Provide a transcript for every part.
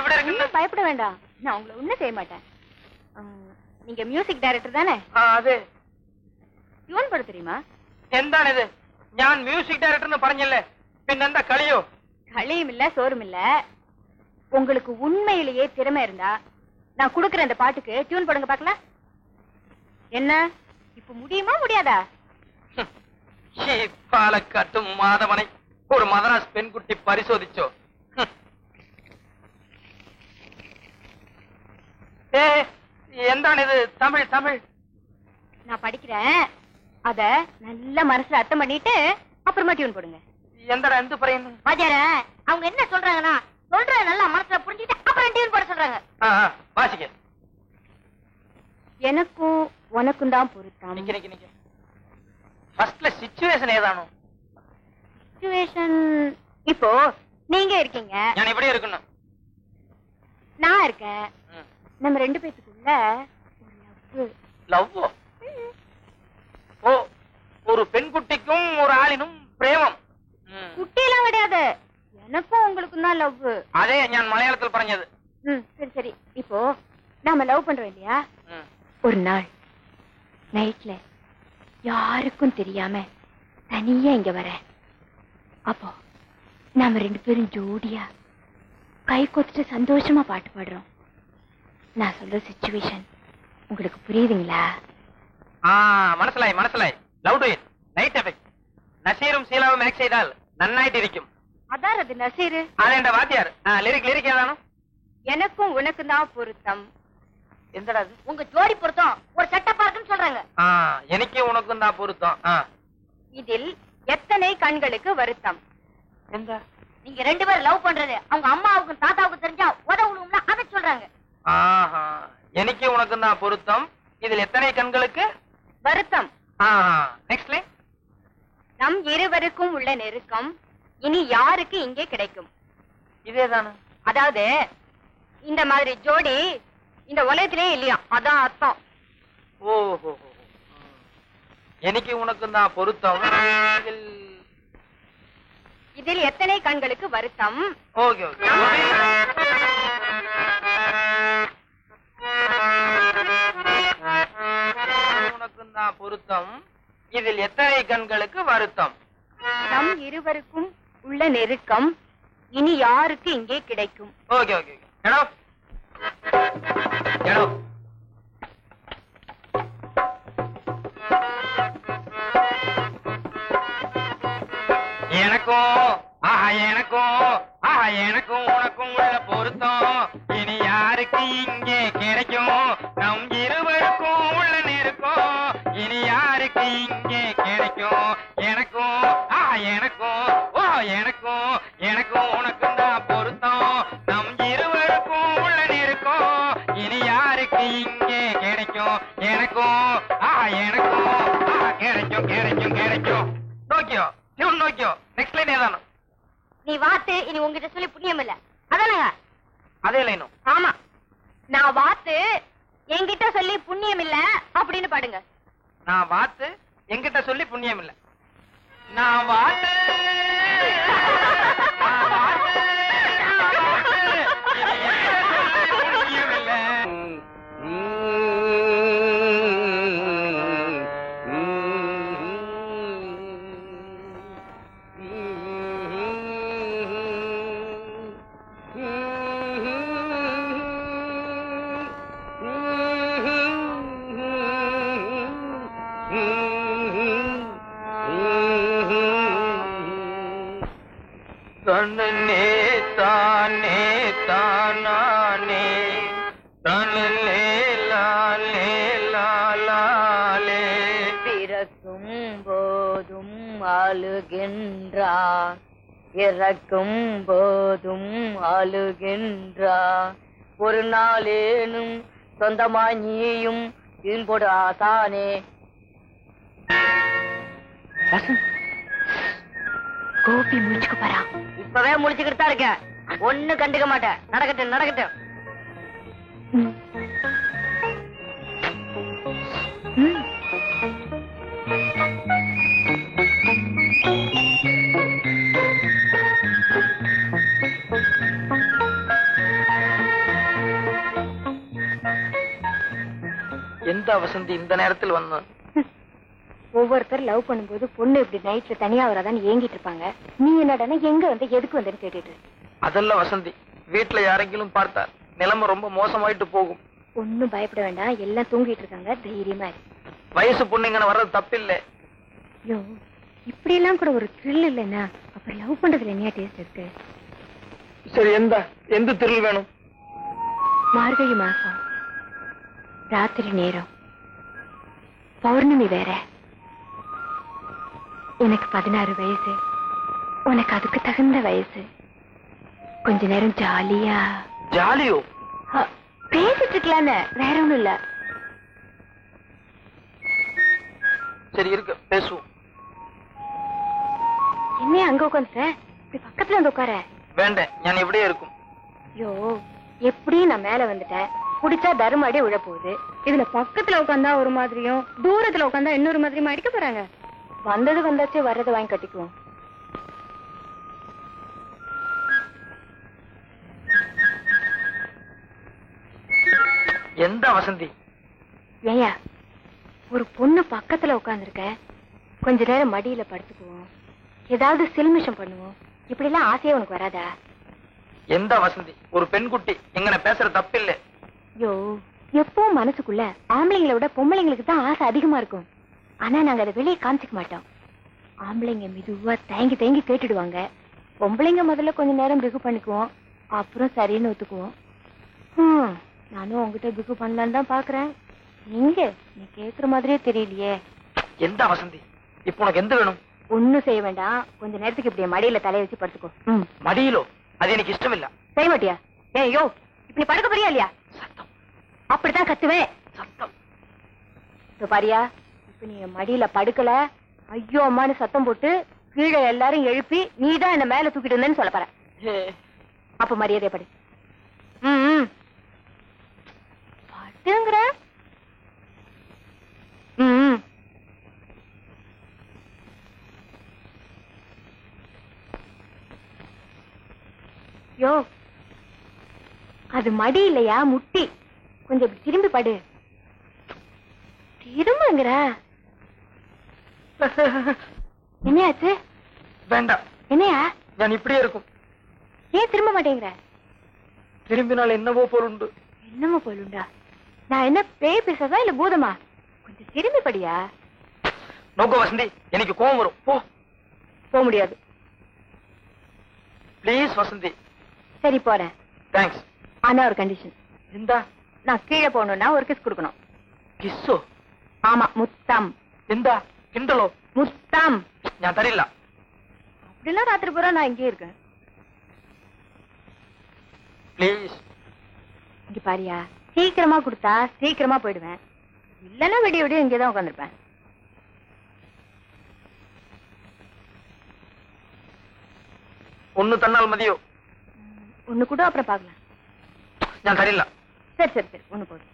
எப்படி இருக்கு? பயப்பட வேண்டாம், நான் உங்களை ஒண்ணும் செய்ய மாட்டேன். நீங்க மியூசிக் டைரக்டர் தானே? அது டியூன் போட தெரியுமா? എന്താണ് ഇത്? ഞാൻ മ്യൂസിക് ഡയറക്ടർ പറഞ്ഞല്ലേ, പിന്നെന്താ കളിയോ? களியும் இல்ல சோறும் இல்ல. உங்களுக்கு உண்மையிலேயே திறமை இருந்தா நான் குடுக்குற இந்த பாட்டுக்கு டியூன் போடுங்க பாக்கலாம். என்ன இப்ப முடியுமா முடியாதா? പാലക്കാട്ടും മാധവനെ ഒരു മദ്രാസ് പെൺകുട്ടി പരിശോധിച്ചോ? എന്താണിത്? തമിഴ് തമിഴ് நான் படிக்கிறேன், அத நல்ல மனசுல அர்த்தம் பண்ணிட்டு அப்புறமா டியூன் போடுங்க. എന്താ എന്ത് പറയുന്നു? வாத்தியார அவங்க என்ன சொல்றாங்கன்னா, சொல்ற நல்லா மனசுல புரிஞ்சுட்டு அப்புறம் டியூன் போட சொல்றாங்க. வாசிக்க. எனக்கும் உனக்கும் தான் பொருத்தம். நிக்க நிக்க நிக்க. ஃபர்ஸ்ட்ல சிச்சுவேஷன் ஏதானோ? சிச்சுவேஷன் இப்போ நீங்க இருக்கீங்க, நான் இப்படியே இருக்கணும். நான் இருக்கேன், நம்ம ரெண்டு பேத்துக்குள்ள லவ். ஓ, ஒரு பெண்குட்டிக்கும் ஒரு ஆளினும் பிரேமம். குட்டியெல்லாம் கிடையாது, எனக்கும் உங்களுக்கும் தான் லவ். அதே நான் மலையாளத்தில் பறஞ்சது. சரி சரி, இப்போ நாம லவ் பண்றோம் இல்லையா? ஒரு நாள் நைட்ல யாருக்கும் தெரியாம தனியா இங்க வர, அப்போ நாம ரெண்டு பேரும் ஜோடியா கை கொத்துட்டு சந்தோஷமா பாட்டு பாடுறோம். நான் சொல்ற சிச்சுவேஷன் உங்களுக்கு புரியுதுங்களா? മനസ്സിലായി മനസ്സിലായി. Love duet, night effect. നസീറും ശീലാവും ആക്ട് ചെയ്താൽ നന്നായിട്ട് ഇരിക്കും. அதான் அது நசீரு. അതെന്റെ വാദ്യാർ. ലിറിക് ലിറിക് ഏതാണോ? எனக்கும் உனக்கு தான் பொருத்தம். എന്തടാ അത്? உங்க ஜோடி பொருத்தம் ஒரு செட்டப்பா இருக்குன்னு சொல்றாங்க. എനിക്ക് ഉണക്കും தான் பொருத்தம். இதில் எத்தனை கண்களுக்கு வருத்தம்? എന്താ? நீங்க ரெண்டு பேரும் லவ் பண்றது அவங்க அம்மாவுக்கும் தாத்தாவுக்கும் தெரிஞ்சா உதவும்ல, அத சொல்றாங்க. എനിക്ക് ഉണക്കും தான் பொருத்தம். இதில் எத்தனை கண்களுக்கு வருத்தம்? Next line. நம் இருவருக்கும் உள்ள நெருக்கம் இனி யாருக்கு இங்கே கிடைக்கும்? இதேதானே. அதாவது இந்த மாதிரி ஜோடி இந்த உலகத்திலே இல்லையா, அதான் அர்த்தம். ஓஹோ, எனக்கு உனக்கும் தான் பொருத்தம். இதில் எத்தனை கண்களுக்கு வருத்தம்? Okay okay. உனக்கும் தான் பொருத்தம். இதில் எத்தனை கண்களுக்கு வருத்தம்? நம் இருவருக்கும் உள்ள நெருக்கம் இனி யாருக்கு இங்கே கிடைக்கும்? Okay okay. எடோ எடோ. எனக்கும் உனக்கும் உள்ள பொருத்தம் இனி யாருக்கு இங்கே கிடைக்கும்? நம் இருவருக்கும் உள்ள நெருக்கம் இனி யாருக்கு இங்கே கிடைக்கும்? எனக்கும் எனக்கும் உனக்கும் தான் பொருத்தம். நம் இருவருக்கும் உள்ள நெருக்கம் இனி யாருக்கு இங்கே கிடைக்கும்? எனக்கும் கிடைக்கும். Nokia tune Nokia. Next line ஏதானோ? நீ வாத்து இனி உங்ககிட்ட சொல்லி புண்ணியம் இல்ல, அதானங்க? அதே லைனும். ஆமா, நான் வாத்து என்கிட்ட சொல்லி புண்ணியம் இல்ல அப்படின்னு பாடுங்க. நான் வாத்து என்கிட்ட சொல்லி புண்ணியம் இல்ல. நான் வாத்து புண்ணியம் இல்ல. தன்னே தானே தானானே தன்னே லாலே லாலே. பிறக்கும் போதும் அழுகின்றான், இறக்கும் போதும் அழுகின்றான். ஒரு நாளேனும் சொந்தமாய் நீயும் போடு ஆசானே. கோபி முடிச்சுக்க போறா. இப்பவே முடிச்சுக்கிட்டு தான் இருக்க, ஒண்ணு கண்டுக்க மாட்டேன். நடக்கட்டும் நடக்கட்டும். எந்த வசந்தி இந்த நேரத்தில் வந்தான்? ஒவ்வொருத்தர் லவ் பண்ணும்போது பொண்ணு இப்படி நைட்ல தனியா வராதான்னு ஏங்கிட்டு இருப்பாங்க. நீ என்னடா எங்க வந்து எதுக்கு வந்தேன்னு கேட்டுட்டு. அதெல்லாம் வசந்தி, வீட்டுல யாரெങ്കിലും பார்த்தார் நிலைமை ரொம்ப மோசமாயிட்டு போகும். ஒன்னும் பயப்பட வேண்டாம், எல்லாம் தூங்கிட்டு இருக்காங்க, தைரியமா இரு. வயசு பொண்ணுங்கன்னு வர்றது தப்பில்லை. ஐயோ, இப்படி எல்லாம் கூட ஒரு த்ரில் இல்லைன்னா அப்புறம் லவ் பண்றதுல என்ன டேஸ்ட் இருக்கு? சரி, எந்த த்ரில் வேணும்? மார்கழி மாசம், ராத்திரி நேரம், பௌர்ணமி வேற. எனக்கு 16 வயசு, உனக்கு அதுக்கு தகுந்த வயசு. கொஞ்ச நேரம் ஜாலியா. ஜாலியோ? பேசிட்டு இருக்கலான்னு, வேற ஒண்ணும் இல்ல. சரி இருக்கு, பேசுவோம். என்ன அங்க உட்காந்துட்ட? இப்படி பக்கத்துல வந்து உட்கார. வேண்டேன், நான் இப்படியே இருக்கும். ஐயோ, எப்படியும் நான் மேல வந்துட்டேன். குடிச்சா தருமாடி விழ போகுது. இதுல பக்கத்துல உட்காந்தா ஒரு மாதிரியும், தூரத்துல உட்காந்தா இன்னொரு மாதிரியும் அடிக்க போறாங்க. வந்தது வந்தாச்சு, வர்றது வாங்கி கட்டிக்குவோம். எந்த வசந்தி? ஏயா, ஒரு பொண்ணு பக்கத்துல உட்காந்துருக்க, கொஞ்ச நேரம் மடியில படுத்துக்குவோம், ஏதாவது சில்மிஷம் பண்ணுவோம். இப்படி எல்லாம் ஆசையா உனக்கு வராதா? எந்த வசந்தி? ஒரு பெண்குட்டி எங்கன பேசுற தப்பில்லை. ஐயோ, எப்பவும் மனசுக்குள்ள ஆம்பளைங்களை விட பொம்பளைங்களுக்கு தான் ஆசை அதிகமா இருக்கும். ஆனா நாங்க அதை வெளியே காமிச்சிக்க மாட்டோம். ஆம்பளைங்க மெதுவா தேங்கி தேங்கி கேட்டுடுவாங்க. பொம்பளைங்க முதல்ல கொஞ்ச நேரம் பிகு பண்ணிக்குவோம், அப்புறம் சரின்னு ஒத்துக்குவோம். நானும் உங்ககிட்ட பிகு பண்ணலான்னு தான் பாக்குறேன். நீ கேக்குற மாதிரியே தெரியலையே. எந்த வசந்தி? இப்ப உனக்கு எந்த வேணும்? ஒண்ணும் செய்ய வேண்டாம், கொஞ்ச நேரத்துக்கு இப்படி மடியில தலையை வச்சு படுத்துக்கோ. மடியிலோ? அது எனக்கு இஷ்டம் இல்ல. செய்ய மாட்டியா? ஏய்யோ, இப்படி படுக்க போறியா இல்லையா? சத்தம். அப்படித்தான் கத்துவேன். சத்தம். பாரியா, இப்ப நீ மடியில படுக்கல, ஐயோ அம்மானு சத்தம் போட்டு கீழே எல்லாரும் எழுப்பி நீதான் என்ன மேல தூக்கிட்டு இருந்தேன்னு சொல்ல போற. அப்ப மரியாதையா படு. படுங்கிற. யோ, அது மடி இல்லையா, முட்டி. கொஞ்சம் இப்படி திரும்பி படு. திரும்புங்கிற. என்னையாச்சு? வேண்டாம். என்னையா? நான் இப்படியே இருக்கும். ஏன் திரும்ப மாட்டேங்கிற? திரும்பினால் என்னவோ பொருண்டு. என்னமோ பொருண்டா? நான் என்ன பேய் பேசதா இல்ல பூதமா? கொஞ்சம் திரும்பி படியா. நோக்க வசந்தி, எனக்கு கோபம் வரும். போக முடியாது. பிளீஸ் வசந்தி. சரி போறேன். தேங்க்ஸ். ஆனா ஒரு கண்டிஷன். இந்த நான் கீழே போகணும்னா ஒரு கிஸ் கொடுக்கணும். கிஸ்ஸோ? ஆமா, முத்தம். இந்த கிண்டலோ? முத்தம். நான் தரல. அப்படிலாம் ராத்திரி பூரா நான் இங்கே இருக்கேன். பிளீஸ். இங்க பாரியா, சீக்கிரமா கொடுத்தா சீக்கிரமா போயிடுவேன். இல்லன்னா விடிய விடிய இங்கேதான் உட்காந்துருப்பேன். ஒண்ணு தன்னால் மதியோ? ஒண்ணு கூட அப்புறம் பாக்கலாம். நான் தரல. சரி சரி சரி, ஒண்ணு போதும்.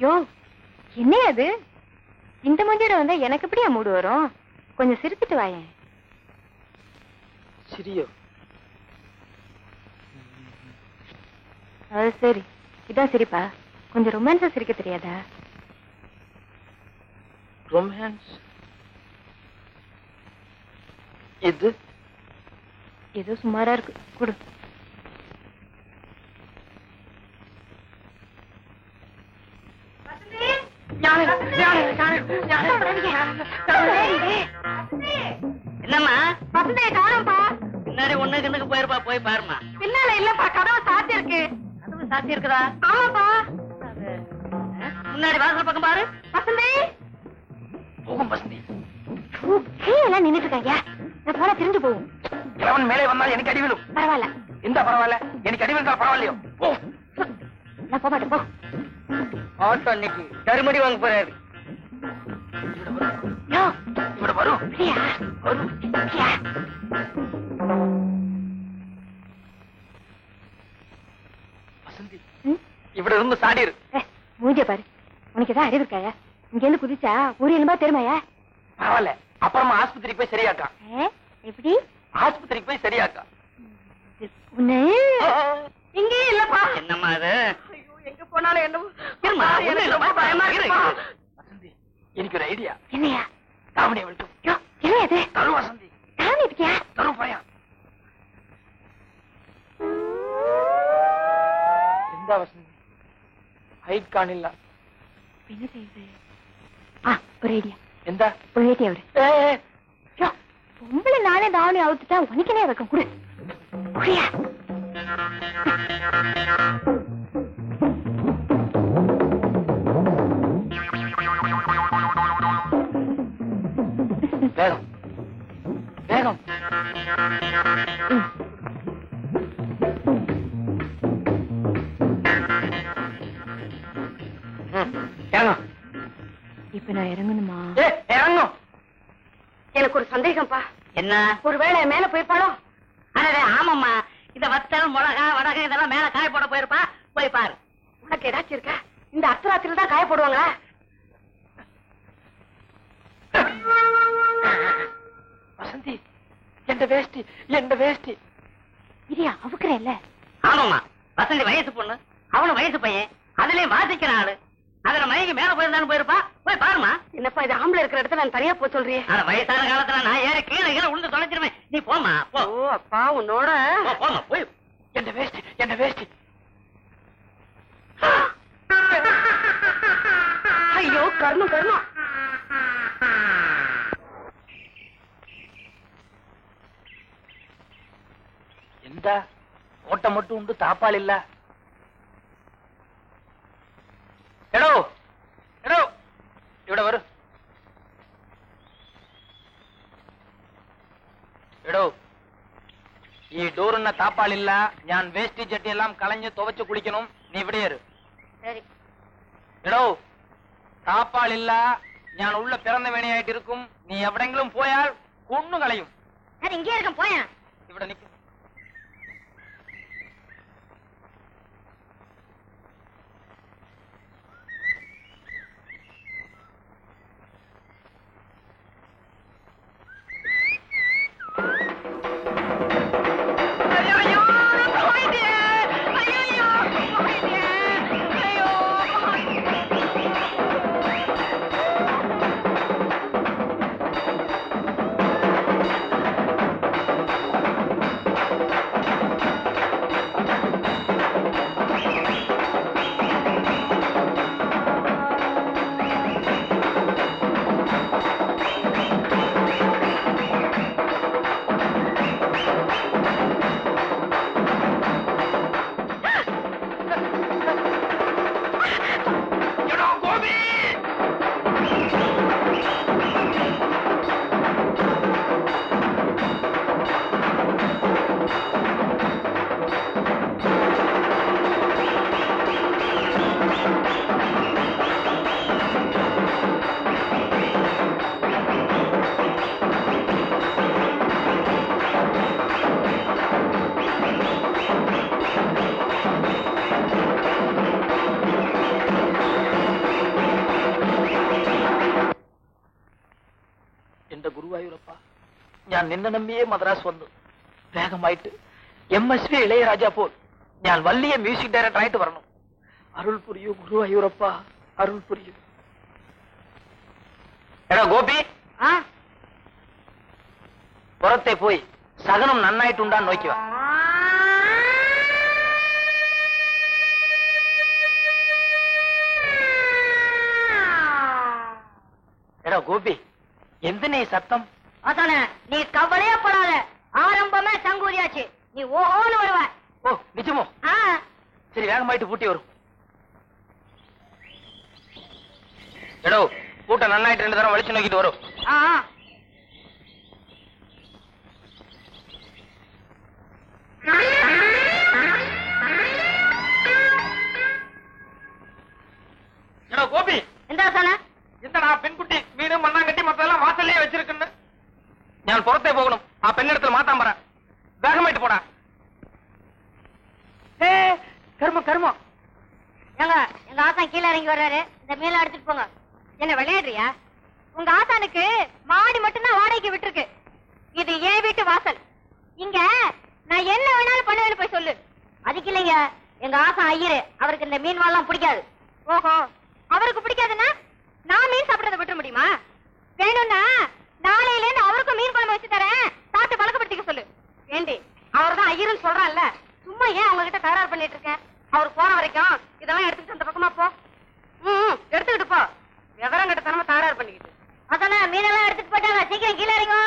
யோ, என்ன அது? இந்த மஞ்சள் வந்தா எனக்கு எப்படியா மூடு வரும்? கொஞ்சம் சிரிச்சிட்டு வாயேன். சிரியோ? அது சரி, இதான் சிரிப்பா? கொஞ்சம் ரொமான்ஸா சிரிக்க தெரியாதா? ரொமான்ஸ்? இது ஏதோ சுமாரா இருக்கு, கொடு. என்னம்மா? வசந்தைய காணோம்பா. பின்னாடி ஒண்ணு கிண்ணுக்கு போயிருப்பா, போய் பாருமா. பின்னால இல்லப்பா, கதவு சாத்தி இருக்கு. கதவு சாத்தி இருக்குதா? ஆமாப்பா. முன்னாடி வாசல் பக்கம் பாரு. வசந்தி போகும் வசந்தி. எல்லாம் நின்னுட்டு இருக்காங்க. நான் போன திரிஞ்சு போகும். கிழவன் மேலே வந்தால் எனக்கு அடி விழும். பரவாயில்ல. இந்த பரவாயில்ல, எனக்கு அடி விழுந்தால் பரவாயில்லையோ? போ. நான் போக மாட்டேன், போ. ஆட்டோ அன்னைக்கு தருமடி வாங்க போறாரு. யோ, இவட வரும். பிரியா, வரும். பிரியா. வசந்தி, இவட இருந்து சாடிரு. மூஞ்ச பாரு. உனக்கு ஏதாவது அறிவு இருக்காயா? இங்க இருந்து குதிச்சா ஒரு எலும்பா தெரியுமாயா? பரவாயில்ல, அப்புறமா ஆஸ்பத்திரிக்கு போய் சரியாக்கா. எப்படி? ஆஸ்பத்திரிக்கு போய் சரியாக்கா. உன்னை இங்கே இல்லப்பா. என்னம்மா அது? எங்க போனாலும் என்ன பயமா இருக்கு. வசந்தி, எனக்கு ஒரு ஐடியா. என்னையா? தாவணியை விட்டு என்ன அது? தரு வசந்தி. தாவணி இருக்கியா? தரு பையன். எந்த வசந்தி? ஹைட் காணில்ல. என்ன செய்யுது? ஒரு ஐடியா. எந்த? ஒரு ஐடியா அவரு. பொம்பளை நானே தாவணி அவுத்துட்டா உனக்கே இருக்கும். குடு குடியா. வேகம் வேகம். இப்ப நான் இறங்கணுமா? இறங்கும். எனக்கு ஒரு சந்தேகம்ப்பா. என்ன? ஒருவேளை மேல போயிருப்பாளோ? அடே ஆமாம்மா, இந்த வத்தல் மிளகா வடகை இதெல்லாம் மேல காய போட போயிருப்பா. போய் பாரு. உனக்கு ஏதாச்சும் இருக்கா? இந்த அர்த்தராத்திரில தான் காய போடுவாங்களா? வசந்தி, எந்த வேஷ்டி எந்த வேஷ்டி. இரியா அவுக்குறேன்ல. ஆமாம்மா, வசந்தி வயசு பொண்ணு, அவனும் வயசு பையன், அதுலயும் வாசிக்கிற ஆளு. அதுல மயங்கி மேல போயிருந்தாலும் போயிருப்பா. போய் பாருமா. என்னப்பா இது ஆம்பளை இருக்கிற இடத்துல நான் தனியா போய் சொல்றேன். வயசான காலத்துல நான் ஏறி கீழே கீழே உழுந்து தொலைச்சிருவேன். நீ போமா போ. ஓ அப்பா உன்னோட போமா போய். எந்த வேஷ்டி எந்த வேஷ்டி. ஐயோ கர்மம் கர்மம். எந்த ஓட்டம் மட்டும் உண்டு, தாப்பால் இல்ல. എടോ എടോ ഇവിടെ വരൂ. എടോ ഈ ഡോറിന് താപ്പാളില്ല. ഞാൻ വേസ്റ്റ് ചട്ടിയെല്ലാം കളഞ്ഞ് തുവച്ച് കുളിക്കണം. നീ ഇവിടെ ഇരു. എടോ താപ്പാളില്ല. ഞാൻ ഉള്ള പിറന്ന വേണയായിട്ടിരിക്കും. നീ എവിടെങ്കിലും പോയാൽ കൊന്നു കളയും. ഞാൻ ഇங்கே இருக்கேன். போயா. ഇവിടെ നിൽക്കും. എന്റെ ഗുരുവായൂരപ്പ, ഞാൻ നിന്നെ നമ്പിയേ മദ്രാസ് വന്നു. വേഗമായിട്ട് MSV ഇളയരാജ പോൽ ഞാൻ വലിയ മ്യൂസിക് ഡയറക്ടറായിട്ട് വരണം. അരുൾ പുരിയൂ ഗുരുവായൂരപ്പ, അരുൾ പുരിയൂ. എടാ ഗോപി, പുറത്തെ പോയി സകനം നന്നായിട്ടുണ്ടാന്ന് നോക്കുക. എടാ ഗോപി, എന്തിനാ ഈ சத்தம்? அதானே, நீ கவலையே படாத. ஆரம்பமே சங்கூதியாச்சு. நீ ஓஹோன்னு வருவ. ஓ நிஜமோ? சரி, வேகமாயிட்டு பூட்டி வரும். எடோ பூட்டை நன்னாயிட்டு 2 தரம் வலிச்சு நோக்கிட்டு வரும். எடோ கோபி, എന്താ സാന? என்னடா பெண்குட்டி வீடு மண்ணாங்கட்டி மத்தெல்லாம் வாசல்லே வச்சிருக்குன்னு. ഞാൻ പുറത്തേ പോകണം. ആ പെണ്ണെടുത്ത് മാറ്റാൻ പറ. വേഗമായിട്ട് പോടാ. கர்மம் கர்மம். எங்க ஆத்தா ஆசான் கீழே இறங்கி வர்றாரு, இந்த மீன் எடுத்துட்டு போங்க. என்ன விளையாடுறியா? உங்க ஆசானுக்கு மாடி மட்டும்தான் வாடகைக்கு விட்டுருக்கு. இது என் வீட்டு வாசல். இங்க நான் என்ன வேணாலும் பண்ணுவேன்னு போய் சொல்லு. அதுக்கு இல்லைங்க, எங்க ஆசான் ஐயரு, அவருக்கு இந்த மீன் வாழலாம் பிடிக்காது. ஓஹோ, அவருக்கு பிடிக்காதுன்னா நான் மீன் சாப்பிடறத விட்டுற முடியுமா? வேணும்னா நாளையில இருந்து அவருக்கும் மீன் குழம்பு வச்சு தரேன், சாப்பிட்டு பழக்கப்படுத்திக்க சொல்லு. ஏண்டி, அவர்தான் ஐயருன்னு சொல்றான்ல, சும்மா ஏன் அவங்க கிட்ட தகராறு பண்ணிட்டு இருக்கேன்? அவர் போற வரைக்கும் இதெல்லாம் எடுத்துக்கிட்டு அந்த பக்கமா போ. எடுத்துக்கிட்டு போ. விவரம் கிட்ட தனமா தகராறு பண்ணிக்கிட்டு. அதானே மீனெல்லாம் எடுத்துட்டு போயிட்டாங்க, சீக்கிரம் கீழே இறங்க.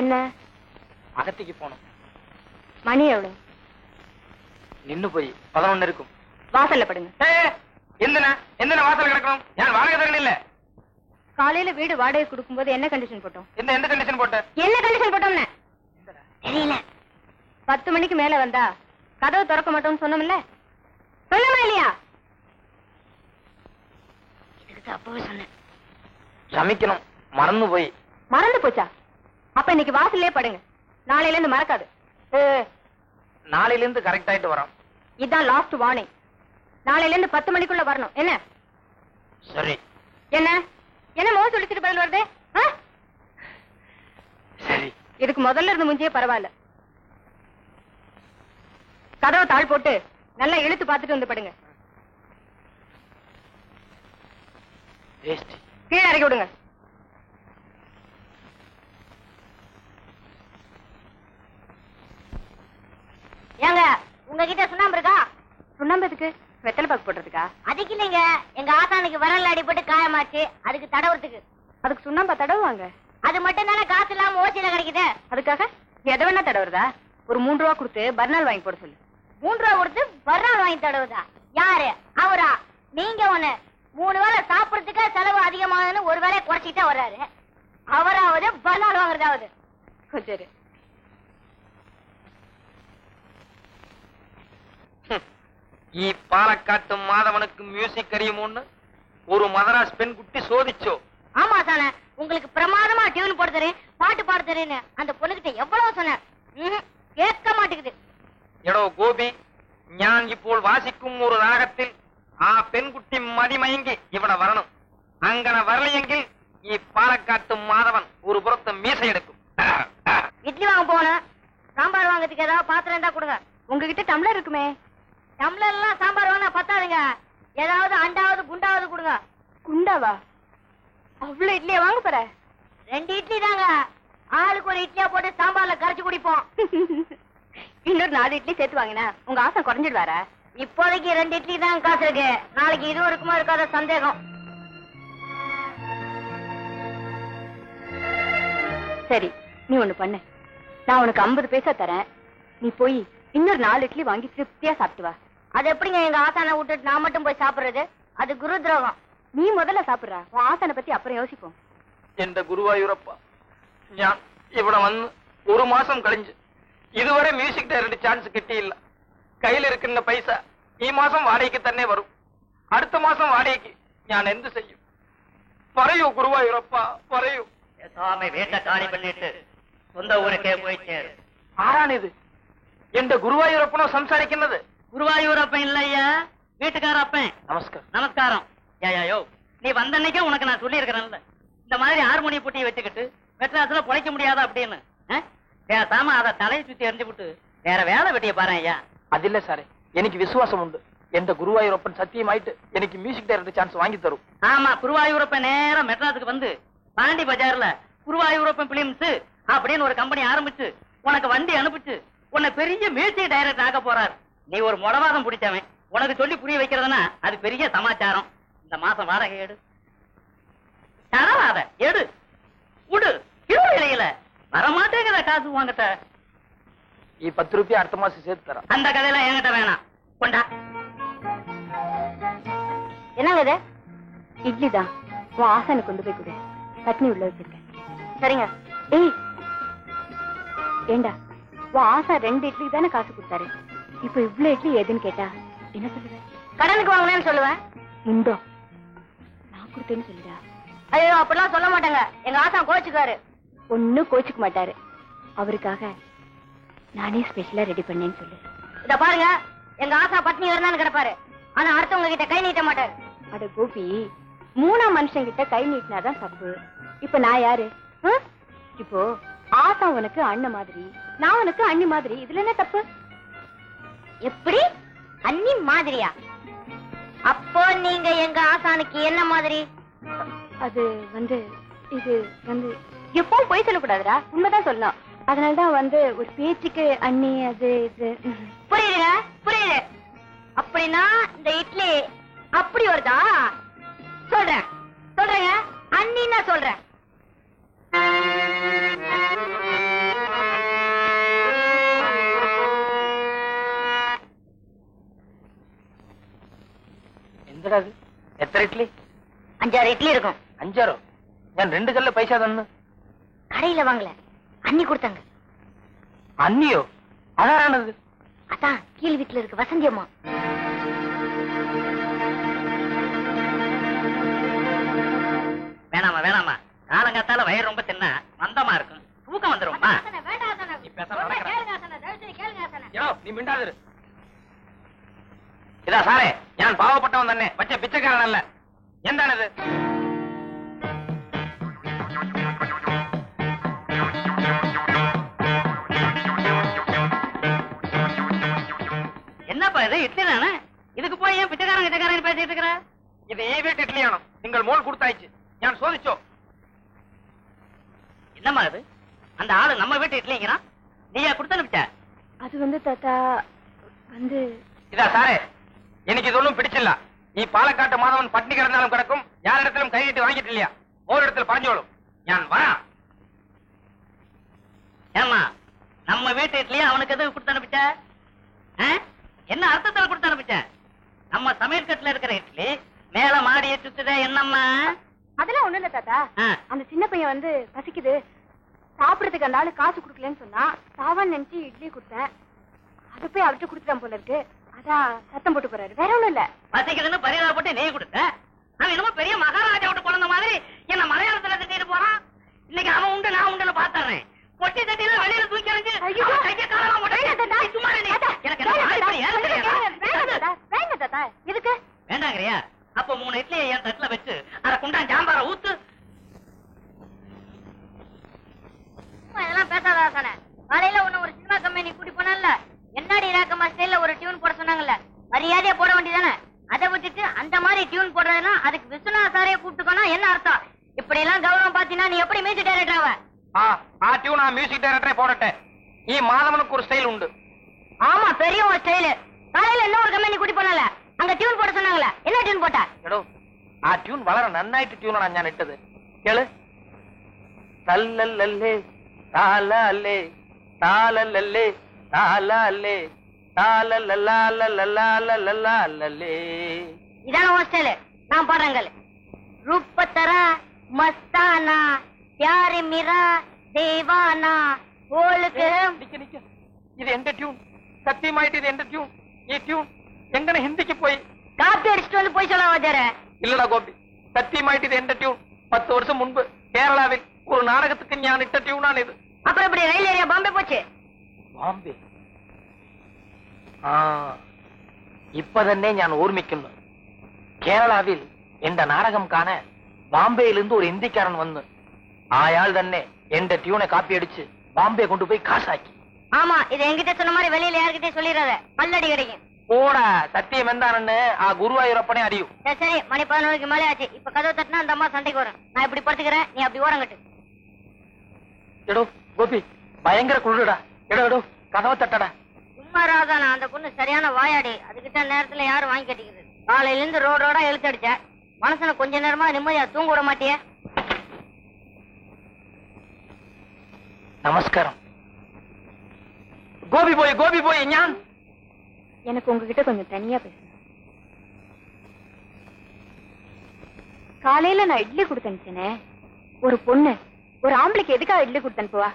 என்ன அகத்திக்கு போனோம். மணி எவ்வளவு? நின்னு போய் 11 இருக்கும். வாசல்ல படுங்க. எந்த வாசல் கிடக்கணும்? நான் வாடகை தரணும் இல்ல. காலையில வீடு வாடகை கொடுக்கும்போது என்ன கண்டிஷன் போட்டோம்? எந்த கண்டிஷன் போட்ட? என்ன கண்டிஷன் போட்டோம்னு தெரியல. 10 மணிக்கு மேல வந்தா கதவு திறக்க மாட்டோம்னு சொன்னோம்ல, சொன்னமா இல்லையா? இதுக்கு அப்பவே சொன்னேன். சமைக்கணும், மறந்து போய். மறந்து போச்சா? அப்ப இன்னைக்கு வாசல்லே படுங்க, நாளையில இருந்து மறக்காது. நாளையில இருந்து கரெக்ட் ஆயிட்டு வரோம். இதுதான் லாஸ்ட் வார்னிங். நாளையில இருந்து 10 மணிக்குள்ள வரணும். என்ன? சரி. என்ன என்ன மோசம் சொல்லிட்டு பதில் வருது? சரி. இதுக்கு முதல்ல இருந்து முஞ்சியே பரவாயில்ல. கதவை தாழ் போட்டு நல்லா இழுத்து பார்த்துட்டு வந்து படுங்க. கீழே இறக்கி விடுங்க. ஏங்க, உங்ககிட்ட சுண்ணாம்பு இருக்கா? சுண்ணாம்பு எதுக்கு? வெத்தலை பாக்கு போடுறதுக்கா? அதுக்கு இல்லைங்க, எங்க ஆசானுக்கு விரல் அடிபட்டு காயமாச்சு, அதுக்கு தடவுறதுக்கு. அதுக்கு சுண்ணாம்பா தடவுவாங்க? அது மட்டும் தானே காசு இல்லாம ஓசியில கிடைக்குது. அதுக்காக எதை வேணா தடவுறதா? ஒரு 3 ரூபா கொடுத்து பர்னால் வாங்கி போட சொல்லு. 3 ரூபா கொடுத்து பர்னால் வாங்கி தடவுதா? யாரு? அவரா? நீங்க ஒண்ணு 3 வேளை சாப்பிடறதுக்கு செலவு அதிகமாகுதுன்னு ஒரு வேலையை குறைச்சிட்டே வர்றாரு. அவராவது பர்னால் வாங்குறதாவது. சரி. ഈ പാലക്കാട്ട് മാധവനുக்கு மியூசிக் அறியுமோன்னு ஒரு மதராஸ் பெண் குட்டி சோதிச்சோ. ஆமா தானே, உங்களுக்கு பிரமாதமா டியூன் போட தெரியும், பாட்டு பாட தெரியும்னு அந்த பொண்ணுகிட்ட எவ்வளவு சொன்னேன், கேட்க மாட்டேங்குது. എടോ ഗോപി, ഞാൻ ഇപ്പോൾ വാസിക്കും ഒരു രാഗത്തിൽ ആ പെൺകുട്ടി മതിമയങ്കി ഇവിടെ വരണം. അങ്ങനെ വരലെങ്കിൽ ഈ പാലക്കാട്ട് മാധവൻ ഒരു പുറത്ത് മീസയെടുക്കും. இட்லி வாங்க போனேன், சாம்பார் வாங்கறதுக்கு ஏதாவது பாத்திரம் இருந்தா கொடுங்க. உங்ககிட்ட டம்ளர் இருக்குமே? டம்ளர் எல்லாம் சாம்பார் வாங்க பத்தாதுங்க, ஏதாவது அண்டாவது குண்டாவது கொடுங்க. குண்டாவா? அவ்வளவு இட்லியா வாங்க போற? 2 இட்லி தாங்க, ஆளுக்கு ஒரு இட்லியா போட்டு சாம்பார்ல கரைச்சு குடிப்போம். இன்னொரு 4 இட்லி சேர்த்து வாங்கினா உங்க ஆசை குறைஞ்சிடுவாரா? இப்போதைக்கு 2 இட்லி தான் காசு இருக்கு, நாளைக்கு இதுவும் இருக்குமா இருக்காத சந்தேகம். சரி, நீ ஒண்ணு பண்ணு, நான் உனக்கு 50 பைசா தரேன், நீ போய் இன்னொரு 4 இட்லி வாங்கி திருப்தியா சாப்பிட்டு வா. அது எப்படிங்க எங்க ஆசானை விட்டுட்டு நான் மட்டும் போய் சாப்பிடுறது? அது குரு துரோகம். நீ முதல்ல சாப்பிடுறா, உன் ஆசானை பத்தி அப்புறம் யோசிப்போம். എന്റെ ഗുരുവായൂരപ്പ, ഞാൻ ഇവിടെ വന്ന് 1 മാസം കഴിഞ്ഞ് ഇതുവരെ മ്യൂസിക് ഡയറക്ടർ ചാൻസ് കിട്ടിയില്ല. കയ്യിലിരിക്കുന്ന പൈസ ഈ മാസം വാടകയ്ക്ക് തന്നെ വരും. അടുത്ത മാസം വാടകയ്ക്ക് ഞാൻ എന്ത് ചെയ്യും? പറയൂ ഗുരുവായൂരപ്പ, പറയൂ. சுவாமி வீட்டை காலி பண்ணிட்டு சொந்த ஊருக்கே போய் சேரு. ആരാണിത്? എന്റെ ഗുരുവായൂരപ്പനോ സംസാരിക്കുന്നത്? குருவாயூரப்பன் இல்லையா, வீட்டுக்காரப்பன். நமஸ்காரம். நமஸ்காரம். யோ, நீ வந்த அன்னைக்கே உனக்கு நான் சொல்லி இருக்கிறேன்ல, இந்த மாதிரி ஹார்மோனிய பூட்டியை வச்சுக்கிட்டு மெட்ராஸ்ல பொழைக்க முடியாதா அப்படின்னு. பேசாம அதை தலையை சுத்தி எரிஞ்சு விட்டு வேற வேலை வெட்டிய பாரு ஐயா. അതില്ല സാറേ, എനിക്ക് വിശ്വാസമുണ്ട്. എന്റെ ഗുരുവായൂരപ്പൻ സത്യമായിട്ട് എനിക്ക് മ്യൂസിക് ഡയറക്ടർ ചാൻസ് வாங்கி தரும். ஆமா, குருவாயூரப்பன் நேரம் மெட்ராஸுக்கு வந்து பாண்டி பஜார்ல குருவாயூரப்பன் பிலிம்ஸ் அப்படின்னு ஒரு கம்பெனி ஆரம்பிச்சு உனக்கு வண்டி அனுப்பிச்சு உன்னை பெரிய மியூசிக் டைரக்டர் ஆக போறாரு. நீ ஒரு முடவாதம் பிடிச்சவன், உனக்கு சொல்லி புரிய வைக்கிறதுனா அது பெரிய சமாச்சாரம். இந்த மாசம் வாடகை எடு, தரவாத எடு, உடு, இடையில வரமாட்டேங்கிற காசு வாங்கிட்ட. ഈ 10 രൂപ അടുത്ത മാസം சேர்த்து தரேன். அந்த கதையெல்லாம் என்கிட்ட வேணாம், கொண்டா. என்னங்க இது? இட்லி தான், உன் ஆசானை கொண்டு போய் கொடு, சட்னி உள்ள வச்சிருக்கேன். சரிங்க. ஏய் ஏண்டா, உன் ஆசா 2 இட்லி தானே காசு கொடுத்தாரு. இப்ப இவ்ளோ இட்லி எதுன்னு கேட்டா என்ன சொல்லுவேன்? கடனுக்கு வாங்கினேன்னு சொல்லுவேன். முண்டோ, நான் கொடுத்தேன்னு சொல்லுடா. ஐயோ, அப்படிலாம் சொல்ல மாட்டாங்க. எங்க ஆசா கோச்சுக்காரு. ஒன்னும் கோச்சுக்க மாட்டாரு. அவருக்காக நானே ஸ்பெஷலா ரெடி பண்ணேன்னு சொல்லு. இத பாருங்க, எங்க ஆசா பட்னி இருந்தாலும் கிடப்பாரு. ஆனா அடுத்தவங்க கிட்ட கை நீட்ட மாட்டாரு. அட கோபி, 3ஆம் மனுஷன் கிட்ட கை நீட்டினாதான் தப்பு. இப்ப நான் யாரு? இப்போ ஆசா உனக்கு அண்ணன் மாதிரி, நான் உனக்கு அண்ணி மாதிரி. இதுல என்ன தப்பு? எப்படி அண்ணி மாதிரியா? அப்போ நீங்க எங்க ஆசானுக்கு என்ன மாதிரி? அது இது எப்பவும் போய் சொல்லக்கூடாதுடா, உண்மைதான் சொல்லணும். அதனாலதான் ஒரு பேச்சுக்கு அண்ணி அது இது. புரியுதுங்க, புரியுது. அப்படின்னா இந்த இட்லி அப்படி வருதா? சொல்றேங்க, அண்ணின்னா சொல்றேன். எந்தடா அது? எத்தனை இட்லி? 5-6 இட்லி இருக்கும். 5-6? நான் 2 கல்ல பைசா தன்னு. கடையில வாங்கல, அண்ணி கொடுத்தாங்க. அண்ணியோ? அதானது? அதான் கீழ் வீட்டுல இருக்கு வசந்தி அம்மா. வேணாமா, காலங்காத்தால வயிறு ரொம்ப தின்னா மந்தமா இருக்கும், தூக்கம் வந்துரும். நீ மிண்டாதிரு. இதா சாரே, நான் பாவப்பட்டவன் தானே, பச்சை பிச்சைக்காரன் அல்ல. எந்தானது? என்னப்பா இது? இட்லி தானே? இதுக்கு போய் ஏன் பிச்சைக்காரன் பேசிட்டு இருக்கிற? இது ഈ വീട്ട് ഇഡ്ഡലിയാണോ? നിങ്ങൾ മോൾ കൊടുത്തയച്ചു ഞാൻ ചോദിച്ചോ? என்னம்மா இது? அந்த ஆளு நம்ம வீட்டு இட்லிங்கிறான், நீயா கொடுத்து அனுப்பிச்ச? அது தாத்தா இதா சாரே, எனக்கு இது ஒன்றும் பிடிச்சில்ல. நீ பாலக்காட்டு மாதவன் பட்டினி கிடந்தாலும் கிடக்கும், யாரிடத்திலும் கையிட்டு வாங்கிட்டு இல்லையா? ஓரிடத்தில் பறஞ்சோளும். நான் வரா. ஏமா நம்ம வீட்டு இட்லியா அவனுக்கு எதுவும் கொடுத்து அனுப்பிச்ச? என்ன அர்த்தத்தில் கொடுத்து அனுப்பிச்ச? நம்ம சமையல் கட்டுல இருக்கிற இட்லி மேல மாடியை சுத்துதே, என்னம்மா? அதெல்லாம் ஒண்ணு இல்ல தாத்தா. அந்த சின்ன பையன் பசிக்குது, சாப்பிடறதுக்கு அந்த ஆளு காசு குடுக்கலன்னு சொன்னா, சாவான்னு நினைச்சு இட்லி கொடுத்தேன். அது போய் அவர்கிட்ட குடுத்துட்டான் போல இருக்கு. அதான் சத்தம் போட்டு போறாரு, வேற ஒண்ணும் இல்ல. பசிக்குதுன்னு பரிதாபப்பட்டு நீ கொடுத்த. அவன் என்னமோ பெரிய மகாராஜா விட்டு குழந்த மாதிரி என்ன மலையாளத்துல திட்டிட்டு போறான். இன்னைக்கு அவன் உண்டு நான் உண்டுன்னு பாத்துறேன். பொட்டி தட்டியில வெளியில தூக்கி எறிஞ்சு எதுக்கு வேண்டாங்கறியா? அப்ப 3 இட்லியை என் தட்டுல வச்சு அரை குண்டான் சாம்பார ஊத்து. இதெல்லாம் பேசாதானே. காலையில உன்ன ஒரு சினிமா கம்பெனி கூட்டி போனல, என்னடி ராக்கமா ஸ்டைல்ல ஒரு டியூன் போட சொன்னாங்கல்ல, மரியாதையா போட வேண்டியதானே? அதை விட்டுட்டு அந்த மாதிரி டியூன் போடுறதுன்னா அதுக்கு விஸ்வநாத சாரையே கூப்பிட்டுக்கோனா என்ன அர்த்தம்? இப்படி எல்லாம் கௌரவம் பாத்தீங்கன்னா நீ எப்படி மியூசிக் டைரக்டர் ஆவ? ஆ டியூன் நான் மியூசிக் டைரக்டரே போடட்டேன். ஈ மாதவனுக்கு ஒரு ஸ்டைல் உண்டு. ஆமா, பெரிய ஒரு ஸ்டைல். காலையில என்ன ஒரு கம்பெனி கூட்டி போனல, அங்க டியூன் போட சொன்னாங்கல்ல, என்ன டியூன் போட்ட? എടോ ആ ട്യൂൺ വളരെ നന്നായിട്ട് ട്യൂണാണ് ഞാൻ ഇട്ടത്. കേള്. തല്ലല്ലല്ലേ താലല്ലേ താലല്ലല്ലേ താലല്ലേ താലല്ലല്ലല്ലല്ലല്ലല്ലേ. இதான ஒரு ஸ்டைல். நான் பாடுறேங்க. ரூபத்தரா மஸ்தானா प्यार मेरा देवाना ஓளுக்கு நிக்க இது எந்த டியூன்? சத்தியமாயிட்டு இது எந்த டியூன்? ഈ ട്യൂൺ എങ്ങനെ ഹിന്ദിക്ക് പോയി? காப்பி அடிச்சிட்டு வந்து போய் சொல்ல வாஜார. இல்லடா கோபி, சத்தியமாயிட்டு இது எந்த டியூன்? 10 வருஷம் முன்பு கேரளாவில் ஒரு நாடகத்துக்கு ஞான் இட்ட டியூனான இது. அப்புறம் இப்படி ரயில் ஏரியா பாம்பே போச்சு. பாம்பே? இப்பதന്നെ ഞാൻ ഓർമ്മിക്കുന്നു. കേരളാവിൽ എന്റെ നാടകം കാണാൻ ബാംബെയിലിருந்து ഒരു ഹിന്ദിക്കാരൻ വന്ന് അയാൾ തന്നെ എന്റെ ട്യൂണെ കാപ്പി അടിച്ച് பாம்பே கொண்டு போய் காசாக்கி. ஆமா, இது என்கிட்ட சொன்ன மாதிரி வெளியில யார்கிட்ட சொல்லிடாத, பல்லடி கிடைக்கும். போடா, சத்தியம் എന്താണെന്ന് ആ ഗുരുവായൂരപ്പനെ അറിയൂ. சரி, மணி 11க்கு மேலே ஆச்சு. இப்ப கதவு தட்டினா அந்த அம்மா சண்டைக்கு வரும். நான் இப்படி படுத்துக்கிறேன், நீ அப்படி ஓரங்கட்டு. எடோ கோபி, பயங்கர குளிருடா. எடோ கதவை தட்டடா. சும்மா ராதானா, அந்த பொண்ணு சரியான வாயாடி. அதுகிட்ட நேரத்துல யாரும் வாங்கி கட்டிக்கிறது. காலையில இருந்து ரோடோட இழுத்து அடிச்ச மனசனை கொஞ்ச நேரமா நிம்மதியா தூங்க விட மாட்டிய. நமஸ்காரம். கோபி போய் ஞான். எனக்கு உங்ககிட்ட கொஞ்சம் தனியா பேசணும். காலையில நான் இட்லி கொடுத்தேனே, ஒரு பொண்ணு ஒரு ஆம்பளைக்கு எதுக்காக இட்லி கொடுத்து அனுப்புவா?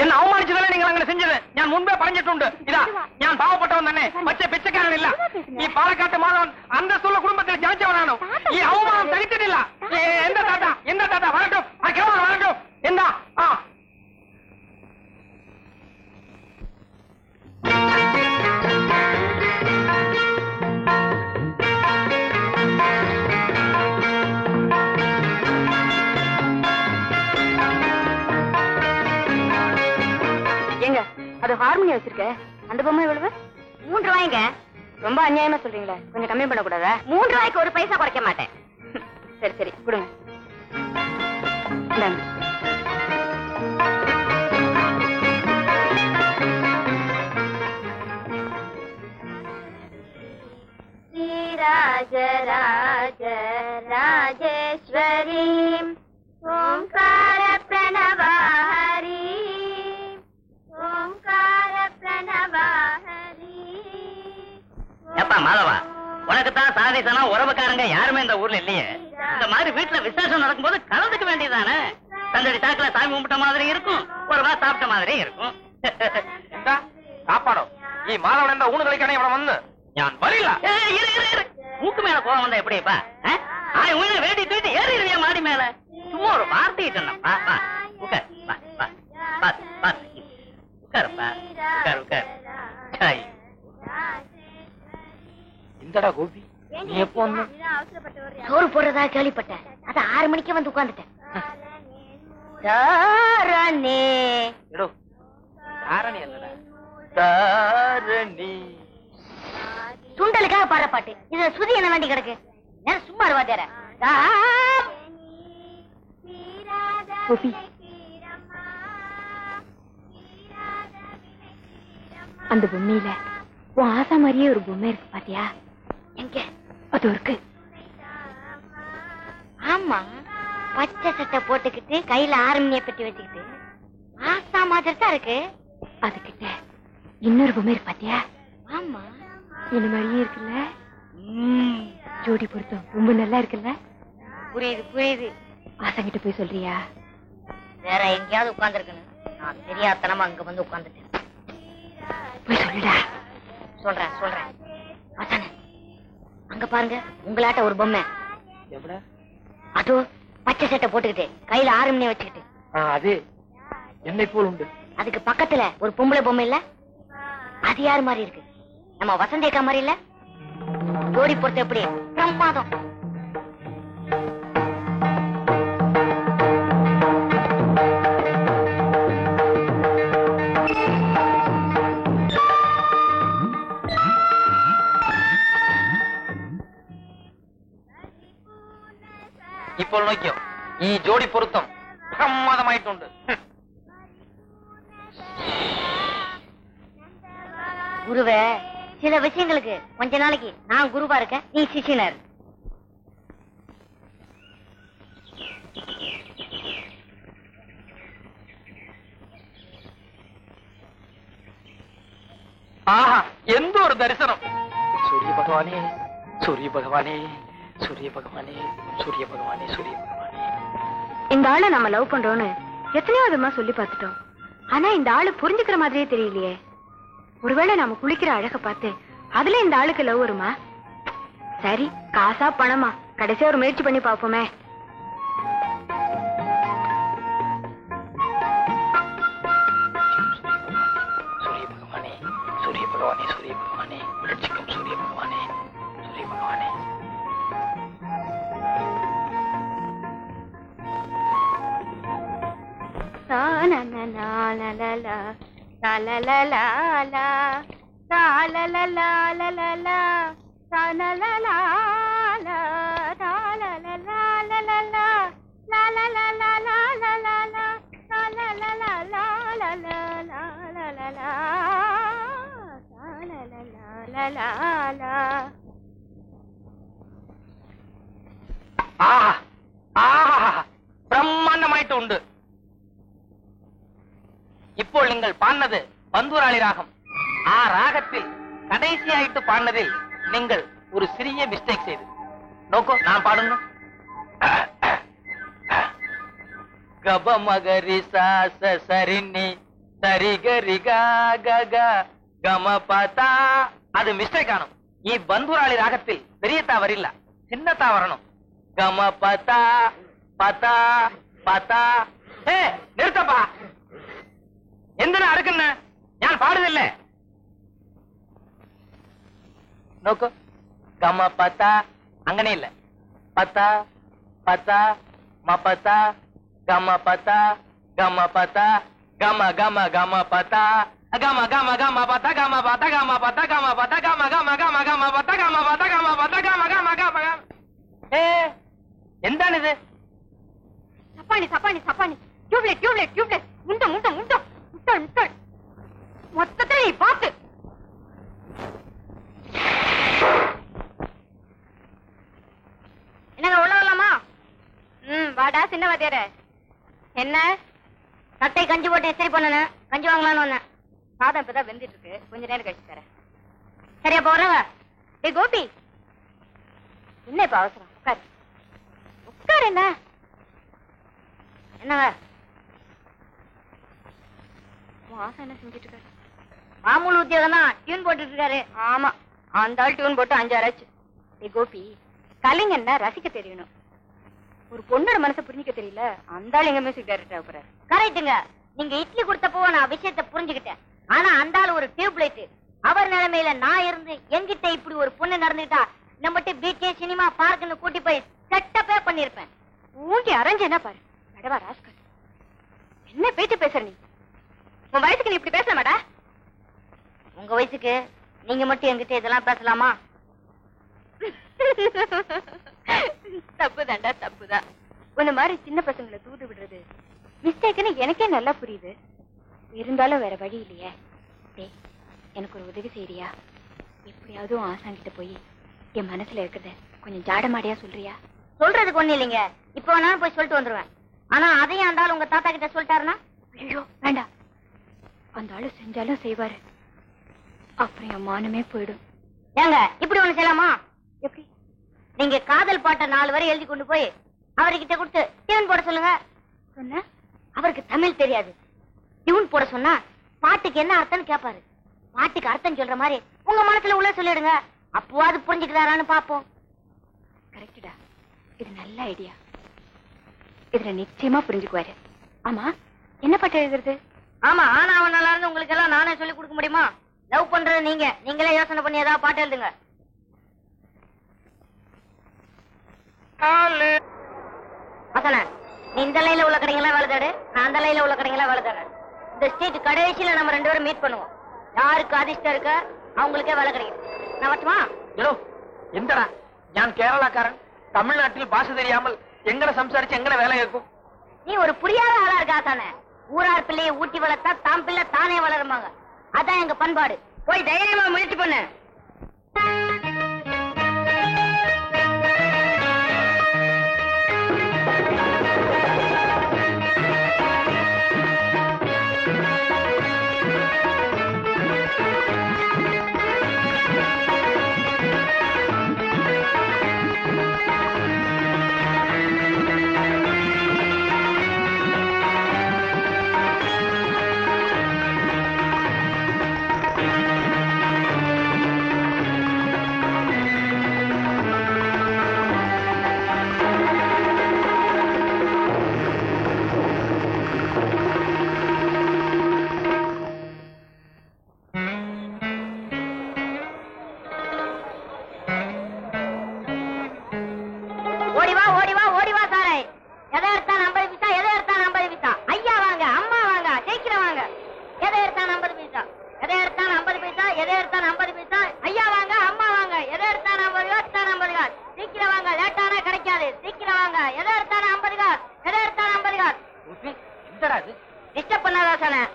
என்ன அவமானிச்சதானே நீங்கள் அங்கே செஞ்சது? ഞാൻ മുൻപേ പറഞ്ഞിട്ടുണ്ട്. ഇതാ ഞാൻ പാവപ്പെട്ടവൻ തന്നെ, പക്ഷേ പിച്ചക്കാരനില്ല. ഈ പാലക്കാട്ട് മാധവൻ അന്തസ്സുള്ള കുടുംബത്തിൽ ജനിച്ചവനാണ്. ഈ അവമാനം സഹിച്ചിട്ടില്ല. എന്താ താത്ത വരട്ടോ, വരട്ടോ. എന്താ ஏங்க, அது ஹார்மோனியம் வச்சிருக்க, அந்த பொம்மை எவ்வளவு? 3 ரூபாய்ங்க. ரொம்ப அநியாயமா சொல்றீங்களே, கொஞ்சம் கம்மி பண்ண கூடாதா? 3 ரூபாய்க்கு ஒரு பைசா குறைக்க மாட்டேன். சரி சரி கொடுங்க. இந்தாங்க. ராஜராஜ ராஜேஸ்வரி ஓம்கார பிரணவஹரி ஓம்கார பிரணவஹரி. ஏப்பா மாதவா, உனக்குத்தான் சாதிசனா உறவுக்காரங்க யாருமே இந்த ஊர்ல இல்லையே. இந்த மாதிரி வீட்டுல விசேஷம் நடக்கும்போது கலந்துக்க வேண்டியதானே. தந்தடி தாக்குல சாமி கும்பிட்ட மாதிரி இருக்கும், ஒரு வா சாப்பிட்ட மாதிரி இருக்கும். சாப்பாடோ ഈ മാധവൻ എന്താ ഊണ് കളിക്കാനേ ഇവിടെ വന്ന്? ഞാൻ വരില്ല. மூக்கு மேல போக வந்தா எப்படிப்பா? வேட்டி தூக்கிட்டு ஏறிடுவியா மாடி மேல? சும்மா ஒரு வார்த்தைட்டு இந்தடா கோபி, நீ எப்போ வந்து? சோறு போடுறதா கேள்விப்பட்டேன், அது 6 மணிக்கு வந்து உட்கார்ந்துட்டேன். சுண்டலுக்காக பாடுற பாட்டு, இதுல சுதி என்ன வேண்டி கிடக்கு? சும்மா இருவாதேர. அந்த பொம்மையில உன் ஆசை மாதிரியே ஒரு பொம்மை இருக்கு பாத்தியா? எங்க அது இருக்கு? ஆமா, பச்சை சட்டை போட்டுக்கிட்டு கையில ஆரம்பிய பெட்டி வச்சுக்கிட்டு ஆசா மாதிரி தான் இருக்கு. அதுகிட்ட இன்னொரு பொம்மை இருக்கு பாத்தியா? ஆமா, என்ன மாதிரியே இருக்குல்ல. ஜோடி பொருத்தம் ரொம்ப நல்லா இருக்குல்ல. புரியுது புரியுது. ஆசங்கிட்ட போய் சொல்றியா? வேற எங்கேயாவது உட்கார்ந்து இருக்கணும், நான் தெரியாதனமா அங்க வந்து உட்கார்ந்துட்டேன். போய் சொல்லுடா. சொல்றேன். ஆசான, அங்க பாருங்க, உங்களாட்ட ஒரு பொம்மை. அதோ பச்சை சட்டை போட்டுக்கிட்டு கையில ஆரம்பிய வச்சுக்கிட்டு. அது என்னை போல் உண்டு. அதுக்கு பக்கத்துல ஒரு பொம்பளை பொம்மை இல்ல, அது யாரு மாதிரி இருக்கு? நம்ம வசந்தேக்கா மாதிரி இல்ல? ஜோடி பொறுத்த எப்படி பிரமாதம். ഇപ്പോൾ നോക്കിയോ, ഈ ജോഡി പൊരുത്തം പ്രമാദമായിട്ടുണ്ട്. குருவே, சில விஷயங்களுக்கு கொஞ்ச நாளைக்கு நான் குருவா இருக்கேன், நீ சிஷியனர். ஆஹா, எந்த ஒரு தரிசனம்! சூரிய பகவானே, சூரிய பகவானே, சூரிய பகவானே, சூரிய பகவானே, சூரிய பகவானே. இந்த ஆளை நம்ம லவ் பண்றோம்னு எத்தனையோ விதமா சொல்லி பார்த்துட்டோம். ஆனா இந்த ஆளு புரிஞ்சுக்கிற மாதிரியே தெரியலையே. ஒருவேளை நாம குளிக்கிற அழக பார்த்து அதுல இந்த ஆளுக்கு லவ் வருமா? சரி, காசா பணமா, கடைசியா ஒரு முயற்சி பண்ணி பாப்போமே. சூரிய பகவானே, சூரிய பகவானே, சூரிய பகவானே, ரட்சிக்கும் சூரிய பகவானே, சூரிய பகவானே. பிரம்மாண்டமாயிட்டு. ഇപ്പോൾ നിങ്ങൾ പാടുന്നത് പന്തൂരാളി രാഗം. ആ രാഗത്തിൽ കടൈസിയായിട്ട് പാടുന്നതിൽ നിങ്ങൾ ഒരു ചെറിയ മിസ്റ്റേക്ക് ചെയ്തു. നോക്കൂ, ഞാൻ പാടുന്നു. கப மகரி சாச சரிண்ணி சரி கரி கக கம பதா. அது மிஸ்டேக் ஆனும். ಈ ಬಂಧುರಾಳಿ ರಾಗத்தில் பெரியத்தா வரில்ல, சின்னத்தா வரணும். கம பதா பதா பதா. நிறுத்தப்பா. എന്തിനാ അടുക്കുന്ന? ഞാൻ പാടുന്നില്ല. നോക്കൂ, ഗമ പത അങ്ങനെയില്ല. പത പത മപത ഗമ പത ഗമ പത ഗമ ഗമ ഗമ പത ഗമ ഗമ ഗമ പത ഗമ പത ഗമ പത ഗമ പത ഗമ ഗമ ഗമ ഗമ പത ഗമ പത ഗമ പത ഗമ ഗമ ഗമ. എന്താണിത്? சப்பானி சப்பானி சப்பானி. Tube light tube light tube light. முண்டம் முண்டம் முண்டம் முட்டல் முட்டல். மொத்தத்தை நீ பாத்து. என்னங்க உள்ள வரலாமா? வாடா சின்ன வாத்தியாரே. என்ன சட்டை கஞ்சி போட்டு எச்சரி பண்ணன? கஞ்சி வாங்கலாம்னு வந்தேன். சாதம் இப்பதான் வெந்துட்டு இருக்கு, கொஞ்ச நேரம் கழிச்சு தரேன். சரியா போறேங்க. ஏ கோபி, என்ன இப்ப அவசரம்? உட்காரு உட்காரு. என்ன என்னங்க வாசம் என்ன செஞ்சுட்டு இருக்காரு? மாமூல் உத்தியோகம் தான், டியூன் போட்டுட்டு இருக்காரு. ஆமா, அந்த ஆள் டியூன் போட்டு 5 ஆச்சு. ஏ கோபி, கலைஞன்னா ரசிக்க தெரியணும். ஒரு பொண்ணோட மனசை புரிஞ்சிக்க தெரியல, அந்த ஆள் எங்க மியூசிக் டைரக்டர் ஆகுறாரு. கரெக்டுங்க. நீங்க இட்லி கொடுத்தப்போ நான் விஷயத்தை புரிஞ்சுக்கிட்டேன். ஆனா அந்த ஆள் ஒரு டியூப்லைட். அவர் நிலைமையில நான் இருந்து என்கிட்ட இப்படி ஒரு பொண்ணு நடந்துட்டா நம்மகிட்ட பீச்சே சினிமா பார்க்குன்னு கூட்டி போய் செட்டப்பே பண்ணிருப்பேன். ஊங்கி அரைஞ்சு என்ன பாரு நடவா ராஸ்கல். என்ன பேச்சு பேசுற நீ? உன் வயசுக்கு நீ இப்படி பேசலாமாடா? உங்க வயசுக்கு நீங்க மட்டும் என்கிட்ட இதெல்லாம் பேசலாமா? தப்புதான்டா, தப்புதான். உன்ன மாதிரி சின்ன பசங்களை தூது விடுறது மிஸ்டேக்குன்னு எனக்கே நல்லா புரியுது. இருந்தாலும் வேற வழி இல்லையே. டேய், எனக்கு ஒரு உதவி செய்யறியா? எப்படியாவது ஆசாங்கிட்ட போய் என் மனசுல இருக்கிறத கொஞ்சம் ஜாடமாடியா சொல்றியா? சொல்றதுக்கு ஒண்ணு இல்லைங்க, இப்ப வேணாலும் போய் சொல்லிட்டு வந்துருவேன். ஆனா அதையும் அந்த ஆள் உங்க தாத்தா கிட்ட சொல்லிட்டாருன்னா? ஐயோ வேண்டாம், அந்த ஆளு செஞ்சாலும் செய்வாரு, அப்புறம் என் மானமே போயிடும். ஏங்க இப்படி ஒண்ணு செய்யலாமா? எப்படி? நீங்க காதல் பாட்டை 4 வரை எழுதி கொண்டு போய் அவர்கிட்ட கொடுத்து டியூன் போட சொல்லுங்க. சொன்ன அவருக்கு தமிழ் தெரியாது. டியூன் போட சொன்னா பாட்டுக்கு என்ன அர்த்தம்னு கேட்பாரு. பாட்டுக்கு அர்த்தம் சொல்ற மாதிரி உங்க மனசுல உள்ள சொல்லிடுங்க. அப்போவாது புரிஞ்சுக்கிறாரான்னு பாப்போம். கரெக்டா, இது நல்ல ஐடியா. இதுல நிச்சயமா புரிஞ்சுக்குவாரு. ஆமா, என்ன பாட்டு எழுதுறது? ஆமா, ஆனா அவன் நல்லா இருந்து உங்களுக்கு எல்லாம் நானே சொல்லி கொடுக்க முடியுமா? லவ் பண்றது நீங்களே யோசனை பண்ணி ஏதாவது பாட்டு எழுதுங்க. வசன, நீ இந்த லைன்ல உள்ள கடைங்களா வேலை தேடு, நான் அந்த லைன்ல உள்ள கடைங்களா வேலை தேடுறேன். இந்த ஸ்ட்ரீட் கடைசியில நம்ம 2 பேரும் மீட் பண்ணுவோம். யாருக்கு அதிர்ஷ்டம் இருக்க அவங்களுக்கே வேலை கிடைக்கும். நான் வரட்டுமா? எந்தடா ഞാൻ കേരളക്കാരൻ, തമിഴ്നാട്ടിൽ ഭാഷ தெரியாமல் எங்களை சம்சாரிச்சு எங்களை வேலை கேட்கும். நீ ஒரு புரியாத ஆளா இருக்கா தானே? ஊரார் பிள்ளையை ஊட்டி வளர்த்தா தாம் பிள்ளை தானே வளருமாங்க. அதான் எங்க பண்பாடு. போய் தைரியமா முயற்சி பண்ணு.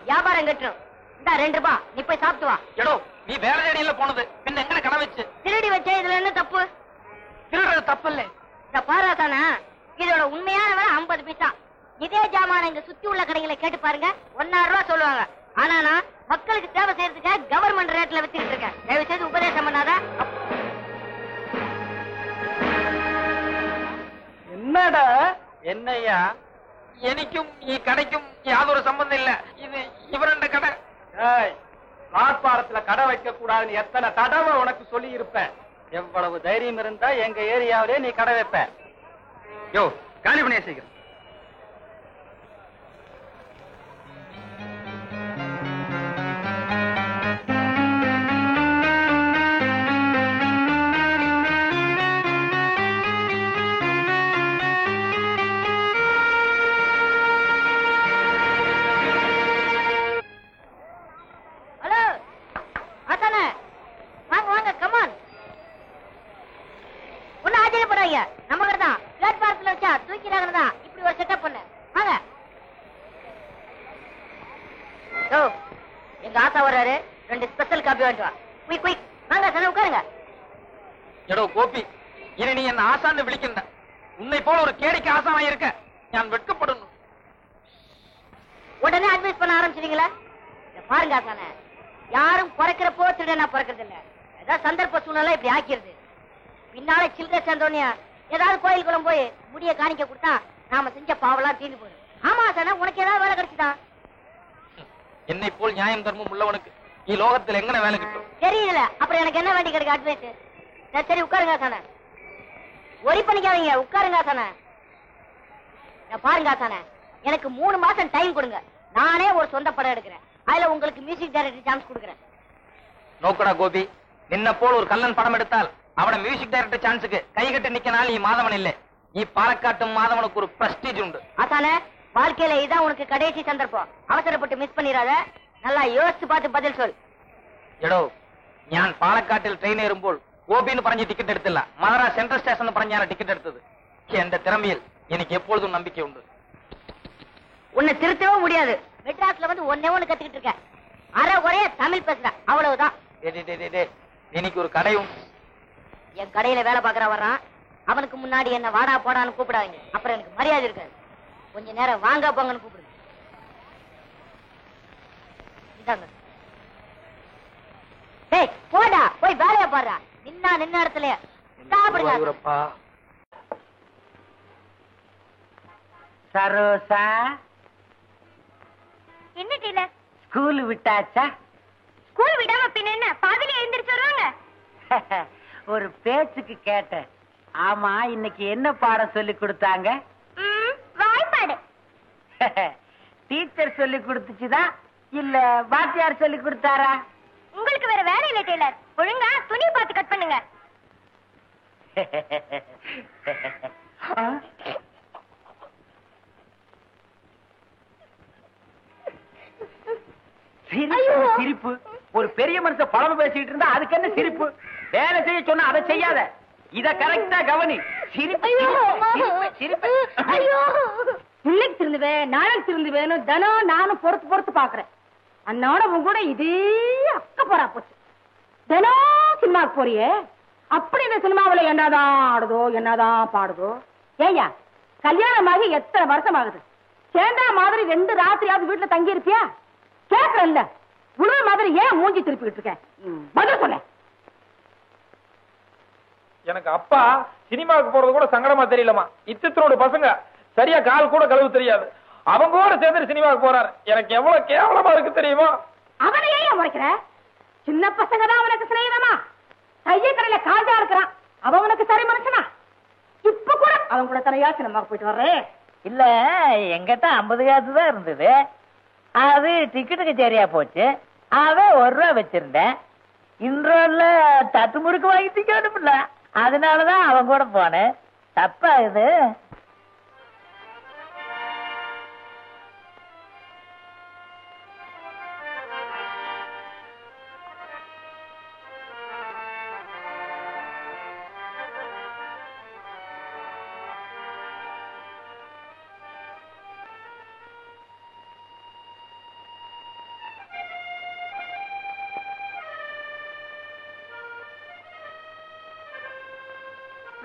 வியாபாரம் கட்டுறோம். இந்த 2 ரூபாய் நீ போய் சாப்பிட்டு வா. எடோ, நீ வேற தேடியில போனது பின்ன எங்கன கண வச்சு திருடி வச்சே. இதுல என்ன தப்பு? திருடுறது தப்பு இல்ல. இந்த பாராதானே இதோட உண்மையான விலை 50 பைசா. இதே ஜாமான இங்க சுத்தி உள்ள கடைகளை கேட்டு பாருங்க, 1.5 ரூபாய் சொல்லுவாங்க. ஆனா நான் மக்களுக்கு சேவை செய்யறதுக்காக கவர்மெண்ட் ரேட்ல வித்துக்கிட்டு இருக்கேன். தயவு செய்து உபதேசம் பண்ணாத. என்னடா? என்னையா എനിക്കും ഈ കടയ്ക്കും യാതൊരു സംബന്ധം ഇല്ല. ഇത് ഇവരുടെ കട. பிளாட்பாரத்துல கடை வைக்க கூடாதுன்னு எத்தனை தடவை உனக்கு சொல்லி இருப்பேன். எவ்வளவு தைரியம் இருந்தா எங்க ஏரியாவிலே நீ கடை வைப்ப. யோ காலி பண்ணிய சீக்கிரம். எங்க ஆசா வர்றாரு, 2 ஸ்பெஷல் காபி வாங்கிட்டு வா. குயிக் குயிக் வாங்க சன உட்காருங்க. എടോ ഗോപി, ഇനി നീ എന്നെ ആസാന്ന് വിളിക്കണ്ട. ഉന്നെ ഇപ്പോൾ ഒരു കേടിക്ക് ആസാനായിരിക്ക ഞാൻ വെட்கப்படுന്നു. உடனே அட்வைஸ் பண்ண ஆரம்பிச்சிட்டீங்களா? பாருங்க ஆசானே, யாரும் பிறக்கிறப்போ திருடனா பிறக்கிறது இல்ல. ஏதாவது சந்தர்ப்ப சூழ்நிலை இப்படி ஆக்கிருது. பின்னால சில்லறை சேர்ந்தோடனே ஏதாவது கோயில் குளம் போய் முடிய காணிக்க கொடுத்தா நாம செஞ்ச பாவெல்லாம் தீர்ந்து போயிடும். ஆமா ஆசானே, உனக்கு ஏதாவது வேலை கிடைச்சுதா? என்னை போல் நியாயம் தர்மம் உள்ளவனுக்கு ഈ ലോകത്തിൽ എങ്ങനെ വേല കിട്ടും? தெரியல. அப்புறம் எனக்கு என்ன வேண்டி கிடைக்க அட்வைஸ்? சரி உட்காருங்க ஆசானே. ஒரி பண்ணிக்காதீங்க, உட்காருங்க ஆசானே. பாருங்க ஆசானே, எனக்கு 3 மாசம் டைம் கொடுங்க. நானே ஒரு சொந்த படம் எடுக்கிறேன். அதுல உங்களுக்கு மியூசிக் டைரக்டர் சான்ஸ் கொடுக்குறேன். നോക്കടാ ഗോപി, നിന്നെ പോൽ ഒരു കള്ളൻ പടം എടുത്താൽ അവിടെ മ്യൂസിക് ഡയറക്ടർ ചാൻസുക്ക് കൈകെട്ടി നിൽക്കനാൽ ഈ മാധവനില്ലേ. ഈ പാലക്കാട്ടും മാധവനുக்கு ஒரு பிரஸ்டீஜ் உண்டு. ஆசானே, வாழ்க்கையில இதான் உனக்கு கடைசி சந்தர்ப்பம். அவசரப்பட்டு மிஸ் பண்ணிராத. நல்லா யோசிச்சு பார்த்து பதில் சொல். എടോ, ഞാൻ പാലക്കാട്ടിൽ ട്രെയിൻ ഏറുമ്പോൾ ഗോപിന്ന് പറഞ്ഞ് ടിക്കറ്റ് എടുത്തില്ല, മധുര സെൻട്രൽ സ്റ്റേഷൻ പറഞ്ഞാണ് ടിക്കറ്റ് എടുത്തത്. എന്റെ திறமையில் எனக்கு எப்பொழுதும் நம்பிக்கை உண்டு. உன்னை திருத்தவே முடியாது. மெட்ராஸ்ல வந்து ஒன்னே ஒண்ணு கத்துக்கிட்டு இருக்க. அரை ஒரே தமிழ் பேசுற, அவ்வளவுதான். எனக்கு ஒரு கடையும். என் கடையில வேலை பாக்குற வர்றான். அவனுக்கு முன்னாடி என்ன வாடா போடான்னு கூப்பிடாதீங்க. அப்புறம் எனக்கு மரியாதை இருக்காது. கொஞ்ச நேரம் வாங்க போங்கன்னு கூப்பிடுங்க. இதாங்க. டேய் போடா, போய் வேலைய பாருடா. நின்ன இடத்துல சாப்பிடுங்க. சரோசா, என்ன டீலர்? ஸ்கூல் விட்டாச்சா? ஸ்கூல் விடாம பின்ன என்ன பாதியில எழுந்திருச்சு வருவாங்க? ஒரு பேச்சுக்கு கேட்டேன். ஆமா, இன்னைக்கு என்ன பாடம் சொல்லி கொடுத்தாங்க? வாய்ப்பாடு. டீச்சர் சொல்லி கொடுத்துச்சுதா இல்ல வாத்தியார் சொல்லி கொடுத்தாரா? உங்களுக்கு வேற வேலை இல்ல டெய்லர். ஒழுங்கா துணி பார்த்து கட் பண்ணுங்க. சிரிப்பு. ஒரு பெரிய மனுஷன் பழம பேசிட்டு இருந்தா அதுக்கு என்ன சிரிப்பு? வேலை செய்ய சொன்னா அதை செய்யாத. இத கரெக்டா கவனி. சிரிப்பு சிரிப்பு. இன்னைக்கு திருந்துவேன், நாளைக்கு திருந்துவேன்னு தினம் நானும் பொறுத்து பாக்குறேன். அண்ணோட உன் கூட இதே அக்க போறா போச்சு. தினம் சினிமாவுக்கு போறியே, அப்படி இந்த சினிமாவில என்னதான் ஆடுதோ என்னதான் பாடுதோ? ஏய்யா, கல்யாணமாகி எத்தனை வருஷம் ஆகுது? சேர்ந்தா மாதிரி 2 ராத்திரியாவது வீட்டுல தங்கி இருப்பியா? கேட்கல. உணவு மாதிரி ஏன் மூஞ்சி திருப்பிக்கிட்டு இருக்க? பதில் சொல்ல. எனக்கு அப்பா சினிமாவுக்கு போறது கூட சங்கடமா தெரியலமா. இத்தனோட பசங்க சரியா கால் கூட கழுவு தெரியாது. அவங்க கூட சேர்ந்து சினிமாவுக்கு போறாரு. எனக்கு எவ்வளவு கேவலமா இருக்கு தெரியுமா? அவனை ஏன் முறைக்கிற? சின்ன பசங்க தான் அவனுக்கு சிநேகிதமா. கையக்கரையில கால்டா இருக்கிறான். அவன் உனக்கு சரி மனுஷனா? இப்ப கூட அவன் கூட தனியா சினிமாவுக்கு போயிட்டு வர்றேன். இல்ல, எங்கிட்ட 50 காசு தான் இருந்தது. அது டிக்கெட்டுக்கு சரியா போச்சு. அவன் 1 ரூபா வச்சிருந்தேன். இன்றோல தட்டு முறுக்கு வாங்கி திக்க அனுப்பல. அதனாலதான் அவன் கூட போனேன். தப்பா இது?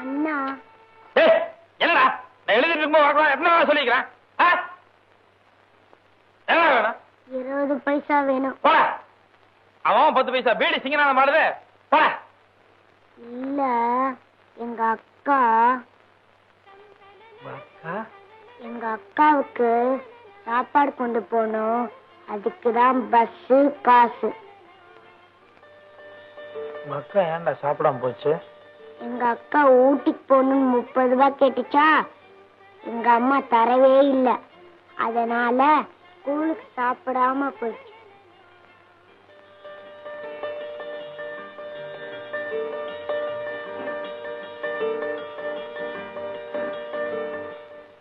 அண்ணா, என்னடா நான் எழுதிட்டு இருக்கும்போது என்ன சொல்லிக்கிறேன்? 20 பைசா வேணும். போட. அவன் 10 பைசா பீடி சிங்கனான மாடுது. போட. இல்ல, எங்க அக்கா. அக்கா எங்க அக்காவுக்கு சாப்பாடு கொண்டு போகணும், அதுக்குதான் பஸ் காசு. உங்க அக்கா ஏன்டா சாப்பிடாம போச்சு? எங்க அக்கா ஊட்டிக்கு போகணும்னு 30 ரூபாய் கேட்டுச்சா, எங்க அம்மா தரவே இல்லை. அதனால ஸ்கூலுக்கு சாப்பிடாம போச்சு.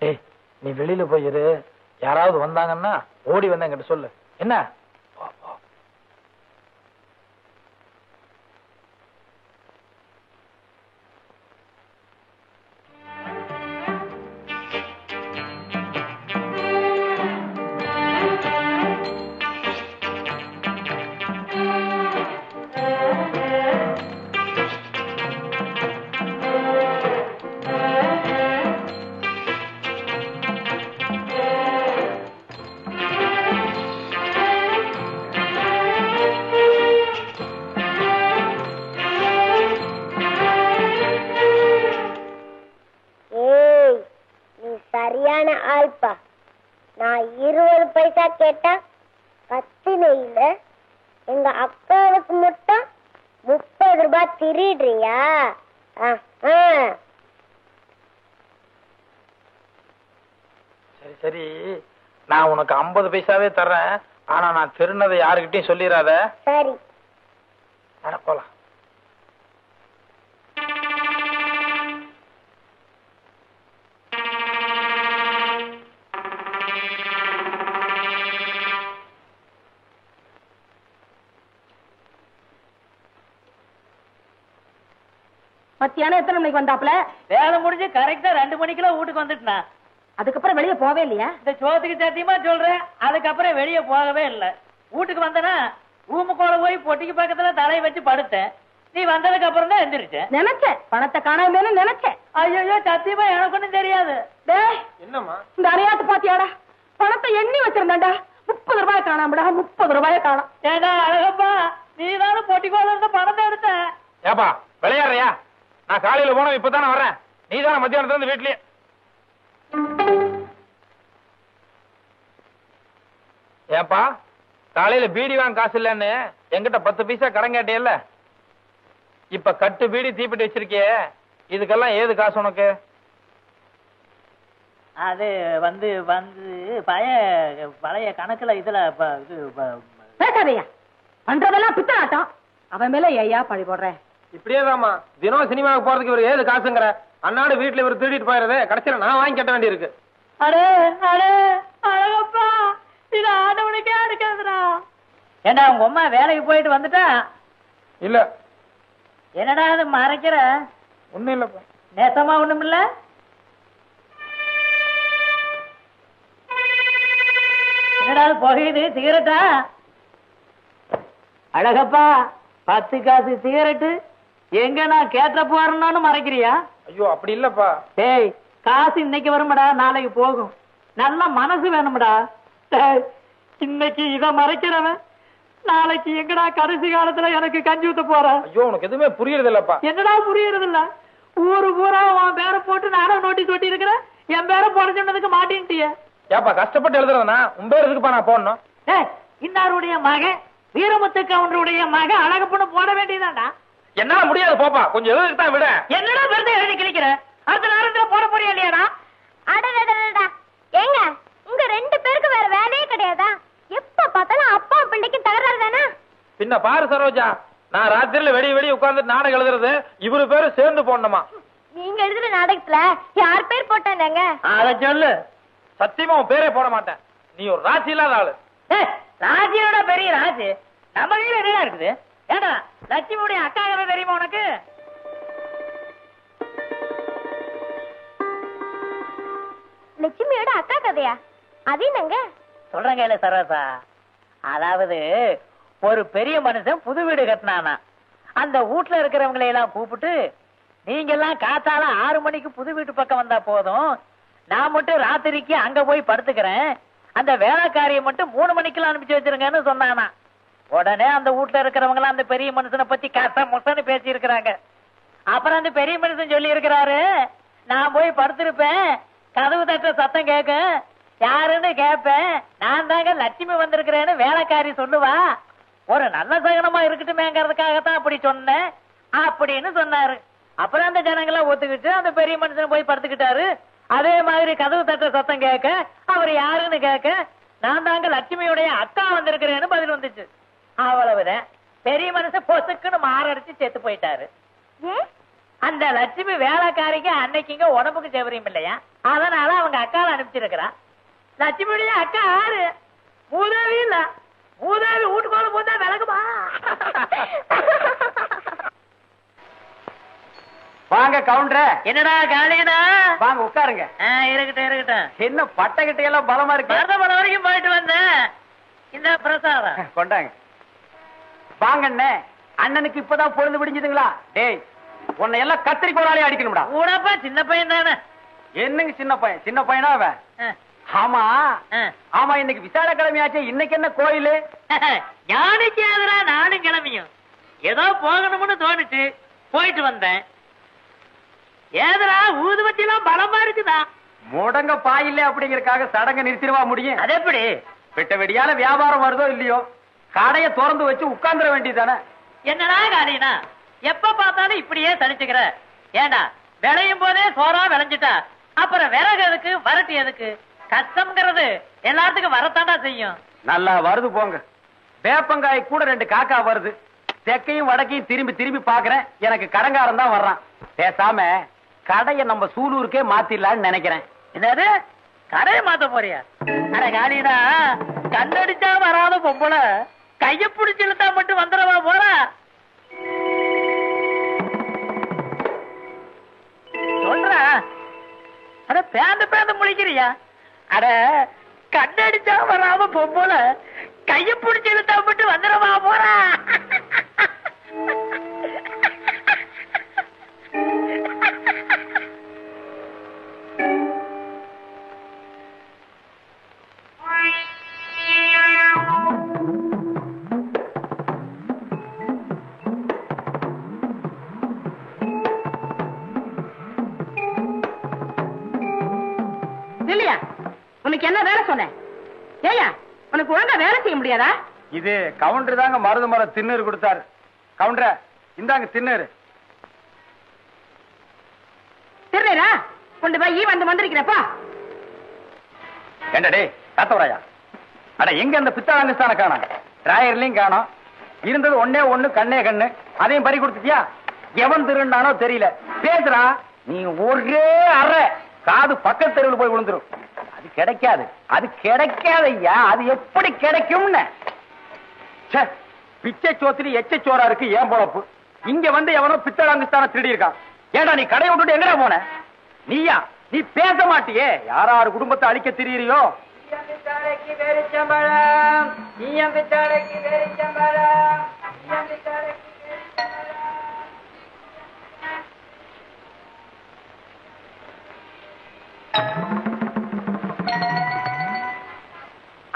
ஏய், நீ வெளியில போயிரு. யாராவது வந்தாங்கன்னா ஓடி வந்த என்கிட்ட சொல்லு. என்ன? சரியான ஆள்பா. நான் 20 பைசா கேட்டா கத்தின இல்ல, எங்க அக்காவுக்கு மட்டும் 30 ரூபாய் திருடுறியா? சரி சரி, நான் உனக்கு 50 பைசாவே தர்றேன். ஆனா நான் திருநதை யாருக்கிட்டையும் சொல்லிடாத. சரி. போலாம். மத்தியானம் எத்தனை மணிக்கு வந்தாப்ல? வேலை முடிஞ்சு கரெக்டா 2 மணிக்கெல்லாம் வீட்டுக்கு வந்துட்டுனா. அதுக்கப்புறம் வெளியே போவே இல்லையா? இந்த சோத்துக்கு சத்தியமா சொல்றேன், அதுக்கப்புறம் வெளியே போகவே இல்லை. வீட்டுக்கு வந்தனா ரூமுக்குள்ள போய் பொட்டிக்கு பக்கத்துல தலையை வச்சு படுத்தேன். நீ வந்ததுக்கு அப்புறம் தான் எந்திரிச்சேன். நினைச்சேன் பணத்தை காணாம நினைச்சேன். ஐயோ சத்தியமா எனக்கு ஒண்ணும் தெரியாது. என்னம்மா இந்த அரையாத்து பாத்தியாடா, பணத்தை எண்ணி வச்சிருந்தாண்டா, 30 ரூபாய் காணாமடா, 30 ரூபாய் காணாம். ஏடா அழகப்பா, நீ தானே பொட்டிக்கோல இருந்த பணத்தை எடுத்த. ஏப்பா விளையாடுறியா? நான் காலையில போனோம், இப்பதானே வர்றேன். நீ தானே மத்தியானத்துல இருந்து வீட்லயே. ஏப்பா காலையில பீடி வாங்க காசு இல்லன்னு என்கிட்ட 10 பைசா கடன் கேட்டியல்ல, இப்ப கட்டு பீடி தீப்பிட்டு வச்சிருக்கியே, இதுக்கெல்லாம் ஏது காசு உனக்கு? அது வந்து பழைய கணக்குல இதுல பேசாதையா, பண்றதெல்லாம் பித்தனாட்டம். அவன் மேல ஐயா பழி போடுறேன். இப்படியேதாம்மா தினம் சினிமாவுக்கு போறதுக்கு இவர் ஏது காசுங்கிற? அன்னாடு வீட்டுல இவர் திருடிட்டு போயிடுறது, கடைசியில நான் வாங்கி கட்ட வேண்டி இருக்கு. அடே அடே அழகப்பா, இது ஆண்டவனுக்கே அடுக்காதுடா. ஏண்டா உங்க அம்மா வேலைக்கு போயிட்டு வந்துட்டா? இல்ல. என்னடா அது மறைக்கிற? ஒண்ணும் இல்லப்பா. நேசமா ஒண்ணும் இல்ல. என்னடா புகையுது? சிகரெட்டா? அழகப்பா 10 காசு சிகரெட்டு எங்க நான் கேட்ட போறேன்னு மறைக்கிறியா? ஐயோ அப்படி இல்லப்பா. டேய், காசு இன்னைக்கு வரும்டா, நாளைக்கு போகும். நல்ல மனசு வேணும்டா. டேய், இன்னைக்கு இத மறைக்கிறவன் நாளைக்கு எங்கடா கடைசி காலத்துல எனக்கு கஞ்சி ஊத்த போற? ஐயோ உனக்கு எதுவுமே புரியுறது இல்லப்பா. என்னடா புரியுறது இல்ல? ஊரு பூரா உன் பேரை போட்டு நானும் நோட்டீஸ் ஒட்டி இருக்கிறேன், என் பேரை போட சொன்னதுக்கு மாட்டேன்ட்டிய. ஏப்பா கஷ்டப்பட்டு எழுதுறதுனா உன் பேர் எதுக்குப்பா நான் போடணும்? டேய், இன்னாருடைய மகன் வீரமுத்து கவுண்டருடைய மகன் அழகப்பண்ணு போட வேண்டியதாடா. என்னால முடியாது போப்பா, கொஞ்சம் எழுதுக்கு தான் விட. என்னடா வெறுതെ எழுதி கிழிக்கிற? அடுத்த நேரத்துல போட போறியா இல்லையாடா? அடடடடா, ஏங்க உங்க 2 பேருக்கு வேற வேலையே கிடையாதா? எப்ப பார்த்தாலும் அப்பா பிள்ளைக்கு தகராறு தானே? பின்ன பாரு சரோஜா, நான் ராத்திரில வெடி உட்கார்ந்து நாடகம் எழுதுறது, இவரு பேரு சேர்ந்து போடணுமா? நீங்க எழுதுற நாடகத்துல யார் பேர் போட்டாங்க? அத சொல்லு. சத்தியமா உன் பேரே போட மாட்டேன். நீ ஒரு ராசி இல்லாத ஆளு. ராஜியோட பெரிய ராஜு நம்ம வீடு என்ன இருக்குது? ஏடா லட்சுமியுடைய அக்கா கதை தெரியுமா உனக்கு? லட்சுமியோட அக்கா கதையா? அது என்னங்க? சொல்றேன் கேளு சரோசா. அதாவது ஒரு பெரிய மனுஷன் புது வீடு கட்டினானா, அந்த வீட்டுல இருக்கிறவங்களை எல்லாம் கூப்பிட்டு, நீங்க எல்லாம் காத்தால 6 மணிக்கு புது வீட்டு பக்கம் வந்தா போதும், நான் மட்டும் ராத்திரிக்கு அங்க போய் படுத்துக்கிறேன், அந்த வேலைக்காரியை மட்டும் 3 மணிக்கெல்லாம் அனுப்பிச்சு வச்சிருங்கன்னு சொன்னானா. உடனே அந்த வீட்டுல இருக்கிறவங்க அந்த பெரிய மனுஷனை பத்தி கசமுசன்னு பேசி இருக்கிறாங்க. அப்புறம் அந்த பெரிய மனுஷன் சொல்லி இருக்கிறாரு, நான் போய் படுத்திருப்பேன், கதவு தட்ட சத்தம் கேட்க யாருன்னு கேட்பேன். நான் தாங்க லட்சுமி வந்திருக்கிறேன்னு வேலைக்காரி சொல்லுவா. ஒரு நல்ல சகனமா இருக்கட்டுமேங்கிறதுக்காகத்தான் அப்படி சொன்னேன் அப்படின்னு சொன்னாரு. அப்புறம் அந்த ஜனங்களாம் ஒத்துக்கிட்டு அந்த பெரிய மனுஷன் போய் படுத்துக்கிட்டாரு. அதே மாதிரி கதவு தட்ட சத்தம் கேட்க அவர் யாருன்னு கேட்க நான் தாங்க லட்சுமியுடைய அக்கா வந்திருக்கிறேன்னு பதில் வந்துச்சு. அவ்வளவுதான். பெரிய மனுஷன் பொசுக்குன்னு மாரடிச்சு செத்து போயிட்டாரு. அந்த லட்சுமி வேலைக்காரிக்கு அன்னைக்குங்க உடம்புக்கு செவரியும் இல்லையா, அதனால அவங்க அக்காவை அனுப்பிச்சிருக்கிறா. லட்சுமியுடைய அக்கா யாரு? மூதேவி இல்ல. மூதேவி வீட்டுக்குள்ள போதா விளக்குமா? வாங்க கவுண்டர. என்னடா காளியனா? வாங்க உட்காருங்க. இருக்கட்டும் இருக்கட்டும். என்ன பட்டகிட்ட எல்லாம் பலமா இருக்கு. மருதமலை வரைக்கும் போயிட்டு வந்தேன். இந்த பிரசாதம் கொண்டாங்க. வாங்கண்ணே, அண்ணனுக்கு இப்பதான் பொழுது விடிஞ்சதுங்களா? டேய், உன்னை எல்லாம் கத்திரிக்கோளாலே அடிக்கணும்டா. ஊடப்பா சின்ன பையன் தானே. என்னங்க சின்ன பையன்? சின்ன பையனா அவன்? ஆமா ஆமா, இன்னைக்கு விசால கிழமையாச்சே, இன்னைக்கு என்ன கோயிலு? யானைக்கு எதிரா நானும் கிளம்பியும் ஏதோ போகணும்னு தோணுச்சு, போயிட்டு வந்தேன். ஏதரா ஊதுவத்தி எல்லாம் பலமா இருக்குதா? முடங்க பாயில்ல அப்படிங்கறக்காக சடங்க நிறுத்திடுவா முடியும்? அது எப்படி? வெட்ட வெடியால வியாபாரம் வருதோ இல்லையோ, கடையை திறந்து வச்சு உட்கார்ந்துட வேண்டியதானே. என்னடா காலினா எப்ப பார்த்தாலும் இப்படியே தனிச்சுக்கிற? ஏண்டா விளையும் போதே சோறா விளைஞ்சிட்டா அப்புறம் விறகு எதுக்கு, வரட்டு எதுக்கு? கஷ்டம்ங்கிறது எல்லாத்துக்கும் வரத்தாண்டா செய்யும். நல்லா வருது போங்க. வேப்பங்காய் கூட 2 காக்கா வருது. தெற்கையும் வடக்கையும் திரும்பி திரும்பி பாக்குறேன். எனக்கு கடங்காரன் தான் வர்றான். பேசாம கடையை நம்ம சூலூருக்கே மாத்திடலான்னு நினைக்கிறேன். என்னது கடையை மாத்த போறியா? அட காலினா, கண்ணடிச்சா வராத பொம்பளை கைய பிடிச்சு இழுத்தா மட்டும் வந்துடவா போற? சொல்ற. அட பேந்த பேந்த முழிக்கிறியா? அட கண்ணடிச்சா வராம பொம்பளை கைய பிடிச்சு இழுத்தா மட்டும் வந்துடவா போற? இல்லையா? உனக்கு என்ன வேலை சொன்னேன்? ஏயா, உனக்கு ஒழுங்கா வேலை செய்ய முடியாதா? இது கவுண்டர் தாங்க மருது மரம் திண்ணூறு கொடுத்தாரு. கவுண்டர இந்தாங்க திண்ணூறு. திருநீரா கொண்டு போய் வந்து வந்திருக்கிறப்பா. ஏண்டா டேய் காத்தவராயா, அட எங்க அந்த பித்தாளங்கஸ்தான காணோம், டிராயர்லயும் காணோம். இருந்தது ஒன்னே ஒண்ணு, கண்ணே கண்ணு, அதையும் பறி கொடுத்துட்டியா? எவன் திருண்டானோ தெரியல. பேசுறா நீ ஒரே அறை காது பக்கத்து தெருவில் போய் விழுந்துரும். அது கிடைக்காது, அது கிடைக்காதையா. அது எப்படி கிடைக்கும்னு பிச்சை சோத்திரி எச்ச சோரா இருக்கு ஏன் பொழப்பு. இங்க வந்து எவனோ பித்தளாங்குஸ்தான திருடி இருக்கான். ஏடா நீ கடையை விட்டுட்டு எங்கடா போன? நீயா? நீ பேச மாட்டியே. யாராரு குடும்பத்தை அழிக்க திரியறியோ?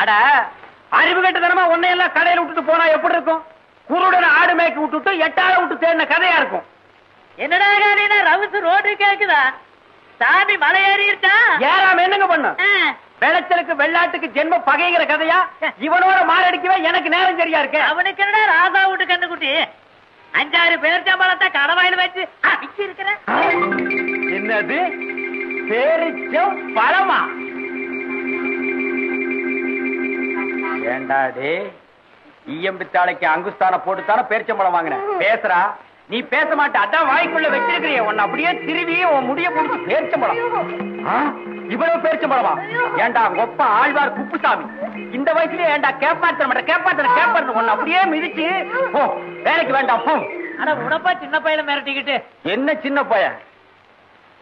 அட அறிவு கட்டதனமா உன்னையெல்லாம் கடையில விட்டுட்டு போனா எப்படி இருக்கும்? குருடன் ஆடு மேய்க்க விட்டுட்டு 8 ஆளை விட்டு தேடின கதையா இருக்கும். என்னடா காரினா ரவுசு ரோடு கேக்குதா? சாமி மலை ஏறிட்டா ஏறாம என்னங்க பண்ண? வெள்ளச்சலுக்கு வெள்ளாட்டுக்கு ஜென்ம பகைங்கிற கதையா? இவனோட மாரடிக்கவே எனக்கு நேரம் சரியா இருக்கு. அவனுக்கு என்னடா ராசா விட்டு கண்ணுக்குட்டி 5-6 பேரிச்சம்பழத்தை கடவாயில் வச்சு அடிச்சு இருக்கிற. என்னது பேரிச்சம் பழமா? ஏண்டாடே ஈயம்பித்தாளைக்கு அங்குஸ்தான போட்டுத்தான பேரிச்சம்பழம் வாங்கின? பேசுறா நீ பேச மாட்ட. அதான் வாய்க்குள்ள வச்சிருக்கிறிய உன்னை அப்படியே திருவி உன் முடிய போட்டு பேரிச்சம்பழம். இவ்வளவு பேரிச்சம்பழமா? ஏண்டா ஒப்ப ஆழ்வார் குப்புசாமி இந்த வயசுலயே ஏண்டா கேப்பாத்த உன்னை அப்படியே மிதிச்சு போ, வேலைக்கு வேண்டாம் போ. ஆனா உடப்பா சின்ன பையல மிரட்டிக்கிட்டு. என்ன சின்ன பையன்?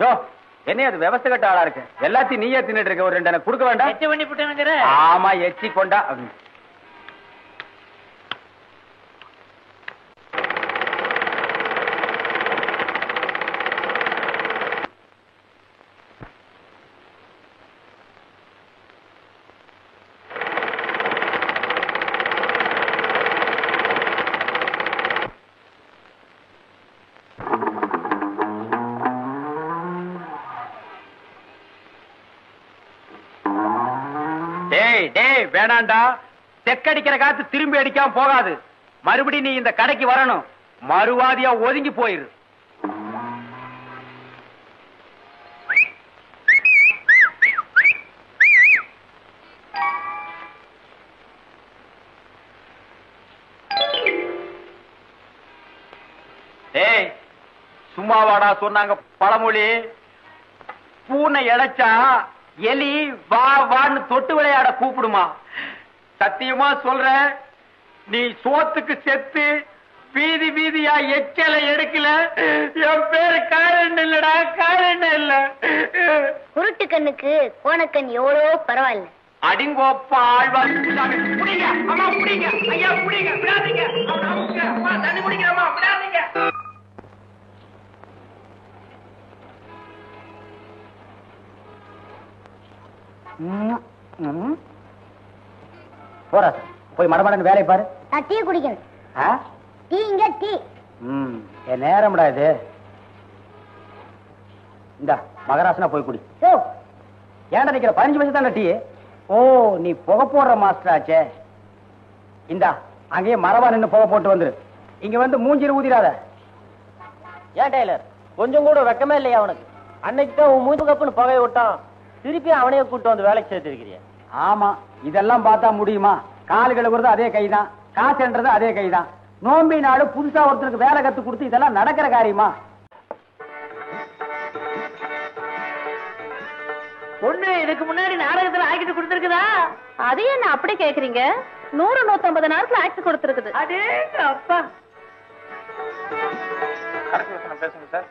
யோ என்ன அது விவசாய கட்ட ஆளா இருக்கு. எல்லாத்தையும் நீயே தின்னுட்டு இருக்க. ஒரு 2 எனக்கு கொடுக்க வேண்டாம்? எச்சி பண்ணி விட்டுங்கிற. ஆமா எச்சி கொண்டா. டேய் டேய் வேணாண்டா. தெக்கடிக்கிற காத்து திரும்பி அடிக்காம போகாது. மறுபடியும் நீ இந்த கடைக்கு வரணும். மறுவாதியா ஒதுங்கி போயிரு. டேய் சும்மாவாடா சொன்னாங்க பழமொழி. பூனை இழைச்சா எலி வா வான்னு தொட்டு விளையாட கூப்பிடுமா? சத்தியமா சொல்ற, நீ சோத்துக்கு செத்து வீதி வீதியா எச்சலை எடுக்கல, என் பேரு காரணம் இல்லடா, காரணம் இல்ல. குருட்டு கண்ணுக்கு கோணக்கண் எவ்வளவோ பரவாயில்ல. அடிங்கோப்பா ஆழ்வார். புடிங்க அம்மா, புடிங்க ஐயா, புடிங்க, விடாதீங்க. அம்மா தண்ணி குடிக்கிறம்மா, விடாதீங்க. போறா சார், போய் மடமடன்னு வேலையை பாரு. நான் டீ குடிக்கணும். டீ இங்க டீ. என் நேரம்டா இது. இந்த மகராசனா போய் குடி. ஏன்டா நிக்கிற? 15 வருஷம் தானே டீ. ஓ, நீ புகை போடுற மாஸ்டர் ஆச்சே. இந்தா அங்கேயே மரவா நின்று புகை போட்டு வந்துரு. இங்க வந்து மூஞ்சில ஊதிராத. ஏன் டெய்லர், கொஞ்சம் கூட வெக்கமே இல்லையா அவனுக்கு? அன்னைக்கு தான் உன் மூஞ்சி கப்புன்னு புகையை விட்டான், திருப்பி அவனையே கூட்டு வந்து வேலைக்கு சேர்த்திருக்கிறியா? ஆமா, இதெல்லாம் பார்த்தா முடியுமா? கால் கழுவுறது அதே கைதான், காசுன்றது அதே கைதான். நோம்பி நாடு புதுசா ஒருத்தருக்கு வேலை கத்து கொடுத்து இதெல்லாம் நடக்கிற காரியமா? பொண்ணு இதுக்கு முன்னாடி நாடகத்துல ஆக்கிட்டு கொடுத்திருக்குதா? அதையே என்ன அப்படி கேக்குறீங்க? 100-150 நேரத்துல ஆக்ட் கொடுத்திருக்குது. அதே அப்பா. பேசுங்க சார்.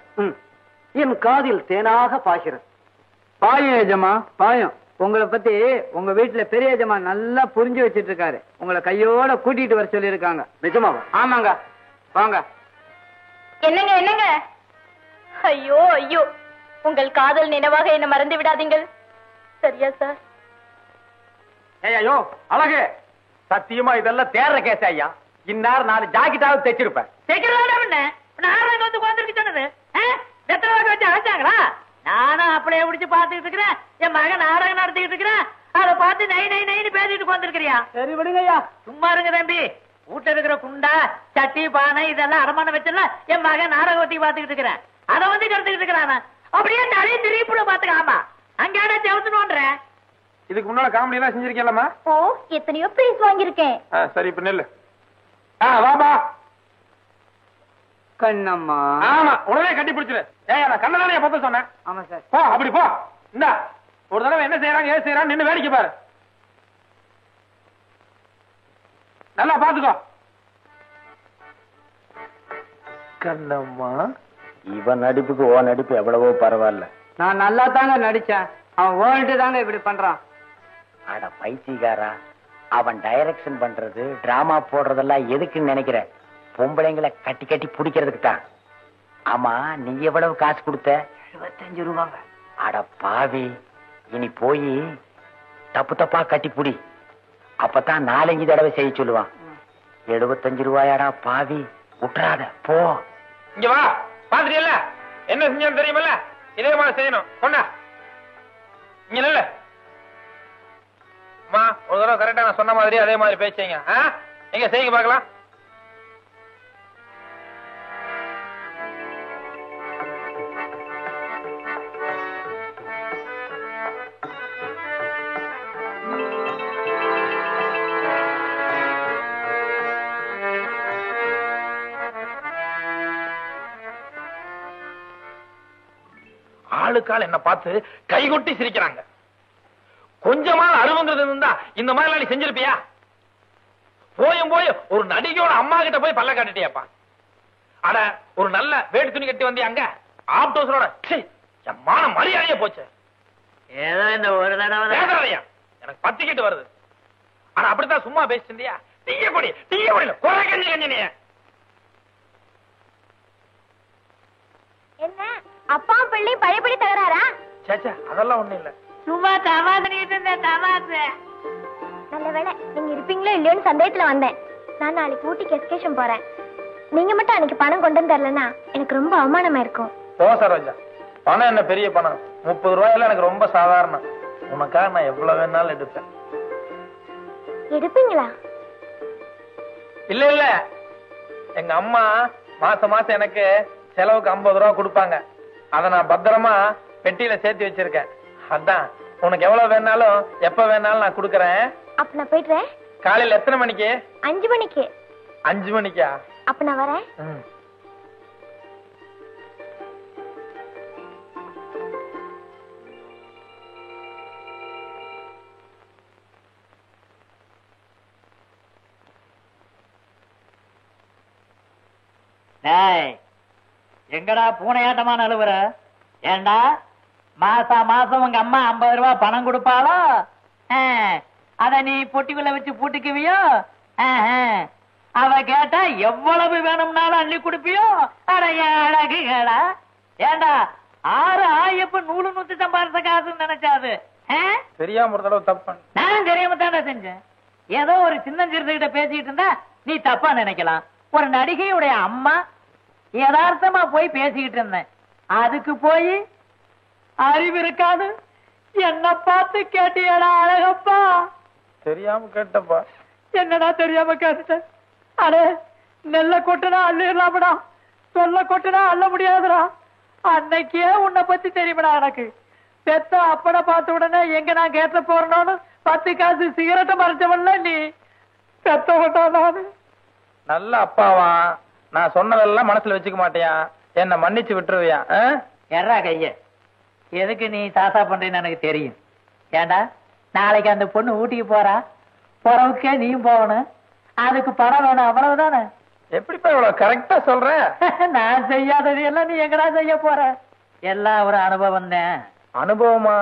என் காதில் தேனாக பாய்கிறது. பாயம் ஏஜமா பாயம். உங்களை பத்தி உங்க வீட்டுல பெரிய ஏஜமா நல்லா புரிஞ்சு வச்சிட்டு இருக்காரு. உங்களை கையோட கூட்டிட்டு வர சொல்லி இருக்காங்க. நிஜமாவா? ஆமாங்க, வாங்க. என்னங்க என்னங்க? ஐயோ ஐயோ, உங்கள் காதல் நினைவாக என்ன மறந்து விடாதீங்கள். சரியா சார்? ஐயோ அழகு, சத்தியமா இதெல்லாம் தேர்ற கேஸ் ஐயா. இந்நேரம் 4 ஜாக்கெட்டாவது தைச்சிருப்பேன். நாடகம் வந்து உட்காந்துருக்கு சொன்னது வெத்தலை வச்சு அழைச்சாங்களா? நானும் அப்படியே பிடிச்சு பாத்துக்கிட்டு இருக்கிறேன். என் மகன் நாடகம் நடத்திக்கிட்டு இருக்கிறேன். அதை பார்த்து நை நை நைன்னு பேசிட்டு உட்காந்துருக்கிறியா? சரி விடுங்க ஐயா. சும்மா இருங்க தம்பி. வீட்டுல இருக்கிற குண்டா சட்டி பானை இதெல்லாம் அடமான வச்சல என் மகன் நாடகம் ஒத்தி பாத்துக்கிட்டு இருக்கிறேன். அதை வந்து கருத்துக்கிட்டு இருக்கிறான். அப்படியே தலையை திருப்பிட பாத்துக்க. ஆமா, அங்கேடா செவத்துனோன்ற. இதுக்கு முன்னால காமெடி எல்லாம் செஞ்சிருக்கேன்லம்மா? ஓ, எத்தனையோ பிரைஸ் வாங்கியிருக்கேன். சரி, இப்ப நெல்லு. வாபா கண்ணம்மா. ஆமா, உடனே கட்டி பிடிச்சிரு. நான் கண்ணதானே பத்த சொன்னேன். ஆமா சார். போ, அப்படி போ. இந்தா ஒரு தடவை என்ன செய்யறாங்க ஏது செய்யறான்னு நின்னு வேடிக்கை பாரு. நல்லா பாத்துக்கோ. கண்ணம்மா, இவன் நடிப்புக்கு ஓ நடிப்பு எவ்வளவோ பரவாயில்ல. நான் நல்லா தாங்க நடிச்சேன். அவன் ஓல்ட்டு தாங்க இப்படி பண்றான். அட பைத்தியக்காரா, அவன் டைரக்ஷன் பண்றது டிராமா போடுறதெல்லாம் எதுக்குன்னு நினைக்கிற? பொம்பளைங்களை கட்டி கட்டி பிடிக்கிறதுக்கு தான். ஆமா, நீ எவ்வளவு காசு கொடுத்த? 75 ரூபாங்க. அட பாவி, இனி போய் தப்பு தப்பா கட்டி புடி. அப்பதான் 4-5 தடவை செய்ய சொல்லுவான். 75 ரூபாயாடா பாவி, விட்டுறாத போ. இங்க வா. பாத்துட்டியல்ல என்ன செஞ்சாலும் தெரியுமல்ல? இதே மாதிரி செய்யணும். கொண்டா இங்க இல்ல. அம்மா, ஒரு தடவை கரெக்டா நான் சொன்ன மாதிரி அதே மாதிரி பேசுங்க. எங்க செய்யுங்க பாக்கலாம். ஆளுக்கால் என்ன பார்த்து கைகொட்டி சிரிக்கிறாங்க. கொஞ்சமான அருவங்கிறது இருந்தா இந்த மாதிரி நீ செஞ்சிருப்பியா? போயும் போய் ஒரு நடிகையோட அம்மா கிட்ட போய் பல்ல காட்டிட்டியாப்பா. அட, ஒரு நல்ல வேட்டு துணி கட்டி வந்தியா அங்க ஆப்டோஸரோட? மான மரியாதையே போச்சு. ஏதோ இந்த ஒரு தடவை எனக்கு பத்திக்கிட்டு வருது. ஆனா அப்படித்தான் சும்மா பேசிட்டியா? டீய கொடி குறை கஞ்சி கஞ்சினிய. என்ன அப்பா பிள்ளை பழையபடி தகராறா? சேச்சா, அதெல்லாம் ஒண்ணும் இல்ல. சும்மா தமாசனிட்டு இருந்தேன். தமாசு நல்ல வேளை நீங்க இருப்பீங்களோ இல்லையோன்னு சந்தேகத்துல வந்தேன். நான் நாளைக்கு ஊட்டிக்கு எஸ்கேஷன் போறேன். நீங்க மட்டும் அன்னைக்கு பணம் கொண்டு வந்து தரலன்னா எனக்கு ரொம்ப அவமானமா இருக்கும். போ சரோஜா, பணம் என்ன பெரிய பணம்? 30 ரூபாயில எனக்கு ரொம்ப சாதாரணம். உனக்காக நான் எவ்வளவு வேணாலும் எடுப்பேன். எடுப்பீங்களா? இல்ல இல்ல, எங்க அம்மா மாசம் மாசம் எனக்கு செலவுக்கு 50 ரூபா கொடுப்பாங்க. அத நான் பத்திரமா பெட்டியில சேர்த்து வச்சிருக்கேன். அதான் உனக்கு எவ்வளவு வேணாலும் எப்ப வேணாலும் நான் கொடுக்கறேன். அப்ப நான் போயிடுறேன். காலையில எத்தனை மணிக்கு? 5 மணிக்கு. 5 மணிக்கா? அப்ப நான் வரேன். எங்கடா பூனையாட்டமா நழுவுற? ஏண்டா மாசம் உங்க அம்மா 50 ரூபாய் பணம் கொடுப்பாளோ? அத நீ பொட்டிக்குள்ள வச்சு பூட்டிக்குவியோ? அவ கேட்டா எவ்வளவு வேணும்னாலும் அள்ளி கொடுப்பியோ? அழகுகளா? ஏண்டா 6 ஆயப்ப 100 சம்பாதிச்ச காசுன்னு நினைச்சாது? தெரியாம ஒரு தடவை தப்பு. நான் தெரியாம தானே செஞ்சேன். ஏதோ ஒரு சின்ன சிறுத்தைகிட்ட பேசிட்டு இருந்தா நீ தப்பா நினைக்கலாம். ஒரு நடிகையுடைய அம்மா யதார்த்தமா போய் பேசிக்கிட்டு இருந்தேன். அதுக்கு போய் அறிவு இருக்காது என்ன பார்த்து கேட்டியடா அழகப்பா? தெரியாம கேட்டப்பா. என்னடா தெரியாம கேட்டுட்ட? அடே நெல்ல கொட்டுனா அள்ளிடலாமடா, சொல்ல கொட்டுனா அள்ள முடியாதுடா. அன்னைக்கே உன்னை பத்தி தெரியுமடா எனக்கு. பெத்த அப்பட பார்த்த உடனே எங்க நான் கேட்ட போறேன்னு 10 காசு சிகரெட்டை மறைச்சவன்ல நீ. பெத்த கொட்டா நானு. நல்ல அப்பாவா? நான் சொன்னதெல்லாம் மனசுல வச்சுக்க மாட்டியா? என்ன மன்னிச்சு விட்டுருவியா? எறா கைய எதுக்கு நீ தாத்தா பண்றேன்னு எனக்கு தெரியும். ஏண்டா நாளைக்கு அந்த பொண்ணு ஊட்டிக்கு போறா, போறவுக்கே நீயும் போகணும். அதுக்கு பணம் வேணும், அவ்வளவுதானே? எப்படிப்பா இவ்வளவு கரெக்டா சொல்ற? நான் செய்யாதது எல்லாம் நீ எங்கடா செய்ய போற? எல்லாம் ஒரு அனுபவம் தான். அனுபவமா?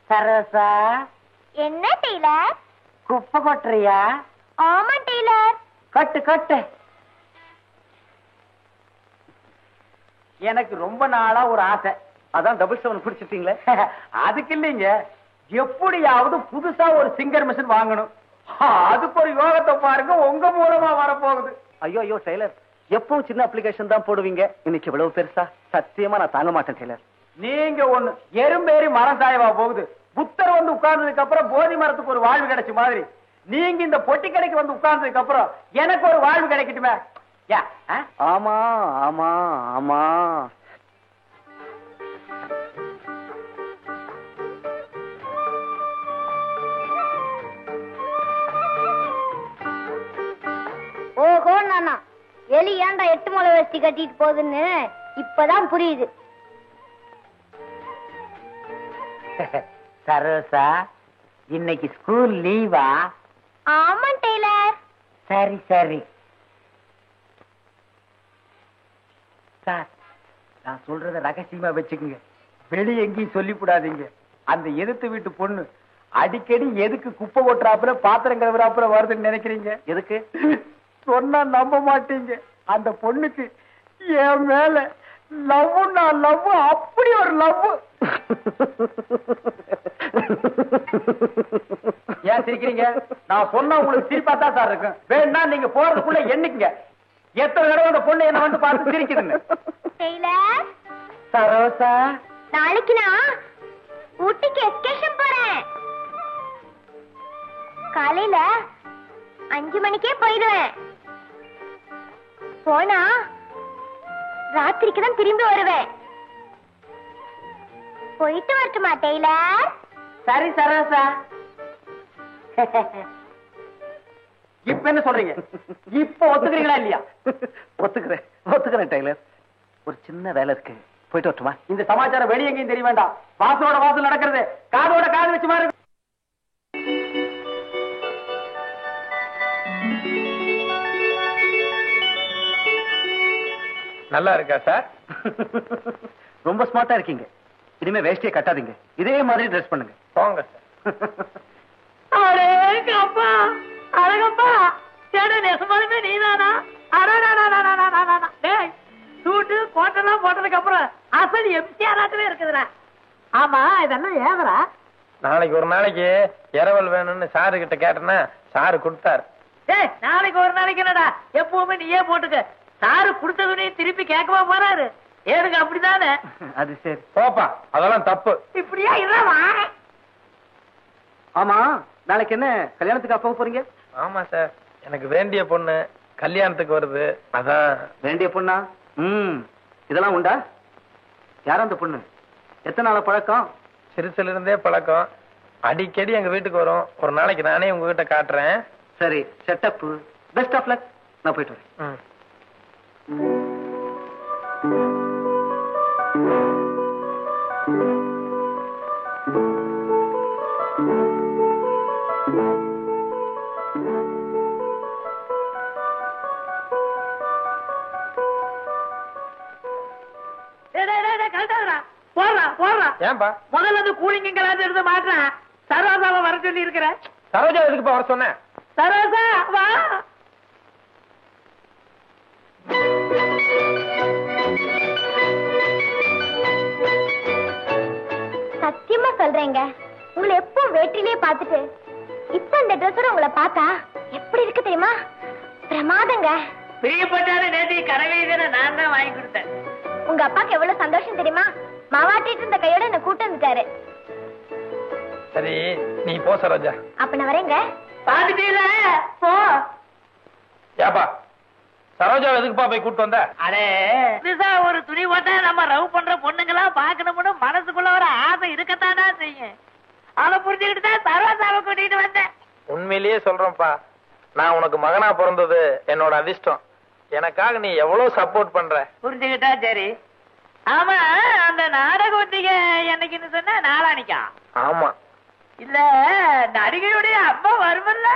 சரோசா, என்ன டெய்லர்? குப்பை கொட்டுறியா? ஆமா டெய்லர். கொட்டு கொட்டு. எனக்கு ரொம்ப நாளா ஒரு ஆசை. அதான் டபுள் 7 பிடிச்சிட்டீங்களே. அதுக்கு இல்லைங்க, எப்படியாவது புதுசா ஒரு சிங்கர் மிஷின் வாங்கணும். அதுக்கு ஒரு யோகத்தை பாருங்க, உங்க மூலமா வரப்போகுது. ஐயோ டெய்லர், எப்பவும் சின்ன அப்ளிகேஷன் தான் போடுவீங்க. இன்னைக்கு இவ்வளவு பெருசா? சத்தியமா நான் தாங்க மாட்டேன் டெய்லர். நீங்க ஒண்ணு எறும்பேறி மரம் சாயவா போகுது. புத்தர் வந்து உட்கார்ந்ததுக்கு அப்புறம் போதி மரத்துக்கு ஒரு வாழ்வு கிடைச்ச மாதிரி நீங்க இந்த பொட்டி கடைக்கு வந்து உட்கார்ந்ததுக்கு அப்புறம் எனக்கு ஒரு வாழ்வு கிடைக்கட்டுமே. ஆமா ஆமா ஆமா. ஓஹோ நானா, எலி ஏன்டா 8 முளை வேஷ்டி கட்டிட்டு போகுதுன்னு இப்பதான் புரியுது. சரோசா, இன்னைக்கு ஸ்கூல் லீவா? ஆமா டெய்லர். சரி சரி. சார், நான் சொல்றத ரகசியமா வச்சுக்கோங்க, வெளியே எங்கேயும் சொல்லிவிடாதீங்க. அந்த எதிர்த்து வீட்டு பொண்ணு அடிக்கடி எதுக்கு குப்பை ஓட்டுறாப்புல பாத்திரம் கழுவுறாப்புல வருதுன்னு நினைக்கிறீங்க? எதுக்கு சொன்னா நம்ப மாட்டீங்க. அந்த பொண்ணுக்கு என் மேல லவ்னா லவ், அப்படி ஒரு லவ். ஏன் சிரிக்கிறீங்க? நான் சொன்னா உங்களுக்கு சிரிப்பா தான் சார் இருக்கும். வேணா நீங்க போறதுக்குள்ள எண்ணிக்கங்க எத்தனை தடவை அந்த பொண்ணு என்ன வந்து பார்த்து சிரிக்குதுன்னு. டெய்லர், சரோசா, நாளைக்கு நான் ஊட்டிக்கு எஸ்கேஷன் போறேன். காலையில 5 மணிக்கே போயிடுவேன். போனா ராத்திரிக்கு தான் திரும்பி வருவேன். போயிட்டு வரட்டுமா டெய்லர்? சரி சரோசா. இப்ப என்ன சொல்றீங்க? இப்ப ஒத்துக்கிறீங்களா இல்லையா? ஒத்துக்கிறேன் டெய்லர். ஒரு சின்ன வேலை இருக்கு, போயிட்டு வரட்டுமா? இந்த சமாச்சாரம் வெளியே எங்கேயும் தெரிய வேண்டாம். வாசலோட வாசல் நடக்கிறது, காதோட காது வச்சு மாதிரி. நல்லா இருக்கா சார்? ரொம்ப ஸ்மார்ட்டா இருக்கீங்க. இனிமே வேஷ்டியை கட்டாதீங்க, இதே மாதிரி ட்ரெஸ் பண்ணுங்க. போங்க சார். அடே போட்டதுக்கு அப்புறம் அசல் எம்சிஆராட்டவே இருக்குதுடா. ஆமா இதெல்லாம் ஏவரா? நாளைக்கு ஒரு நாளைக்கு இரவல் வேணும்னு சாரு கிட்ட கேட்டேன்னா சாரு கொடுத்தாரு. ஏய் நாளைக்கு ஒரு நாளைக்கு என்னடா, எப்பவுமே நீயே போட்டுக்க. சாரு கொடுத்ததுனையும் திருப்பி கேட்கவா போறாரு? ஏனுங்க அப்படிதானே? அது சரி. போப்பா, அதெல்லாம் தப்பு. இப்படியா இல்லவா? ஆமா நாளைக்கு என்ன கல்யாணத்துக்கு அப்ப போறீங்க? ஆமா சார், எனக்கு வேண்டிய பொண்ணு கல்யாணத்துக்கு வருது. அதான். வேண்டிய பொண்ணா? இதெல்லாம் உண்டா? யாரா அந்த பொண்ணு? எத்தனை நாள பழக்கம்? சிறுசுல இருந்தே பழக்கம். அடிக்கடி எங்க வீட்டுக்கு வரும். ஒரு நாளைக்கு நானே உங்ககிட்ட காட்டுறேன். சரி, செட்டப் பெஸ்ட் ஆஃப் லக். நான் போயிட்டு வரேன். ஏன்பா முதல்ல அந்த கூலிங்க எடுத்து மாட்டேன். சரோசாவை வர சொல்லி இருக்கிறேன். சரோஜா எதுக்குப்பா வர சொன்னேன்? சரோசா வா. சத்தியமா சொல்றேங்க, உங்களை எப்போ வேட்டிலேயே பார்த்துட்டு இப்ப இந்த ட்ரெஸ்ஸோட உங்களை பார்த்தா எப்படி இருக்கு தெரியுமா? பிரமாதங்க. பிரியப்பட்டாலும் நேற்று கரவையை நான் தான் வாங்கி கொடுத்தேன். உங்க அப்பாக்கு எவ்வளவு சந்தோஷம் தெரியுமா? மாவாட்டிட்டு இருந்த கையோட என்ன கூட்டு வந்துட்டாரு. சரி நீ போ சரோஜா. அப்ப நான் வரேங்க. பாத்துட்டீல போ. ஏப்பா சரோஜா எதுக்குப்பா போய் கூட்டு வந்த? அடே ஒரு துணி போட்டா நம்ம ரவ் பண்ற பொண்ணுங்களா பாக்கணும்னு மனசுக்குள்ள ஒரு ஆசை இருக்கத்தானா செய்யும். அதை புரிஞ்சுக்கிட்டு தான் சரோஜாவை கூட்டிட்டு வந்தேன். உண்மையிலேயே சொல்றேன்ப்பா, நான் உனக்கு மகனா பிறந்தது என்னோட அதிர்ஷ்டம். எனக்காக நீ எவ்வளவு சப்போர்ட் பண்ற. புரிஞ்சுக்கிட்டா சரி. ஆமா அந்த நாடக ஒத்திகை என்னைக்குன்னு சொன்னா நாளானிக்கா? ஆமா. இல்ல நடிகையுடைய அம்மா வருமல்ல?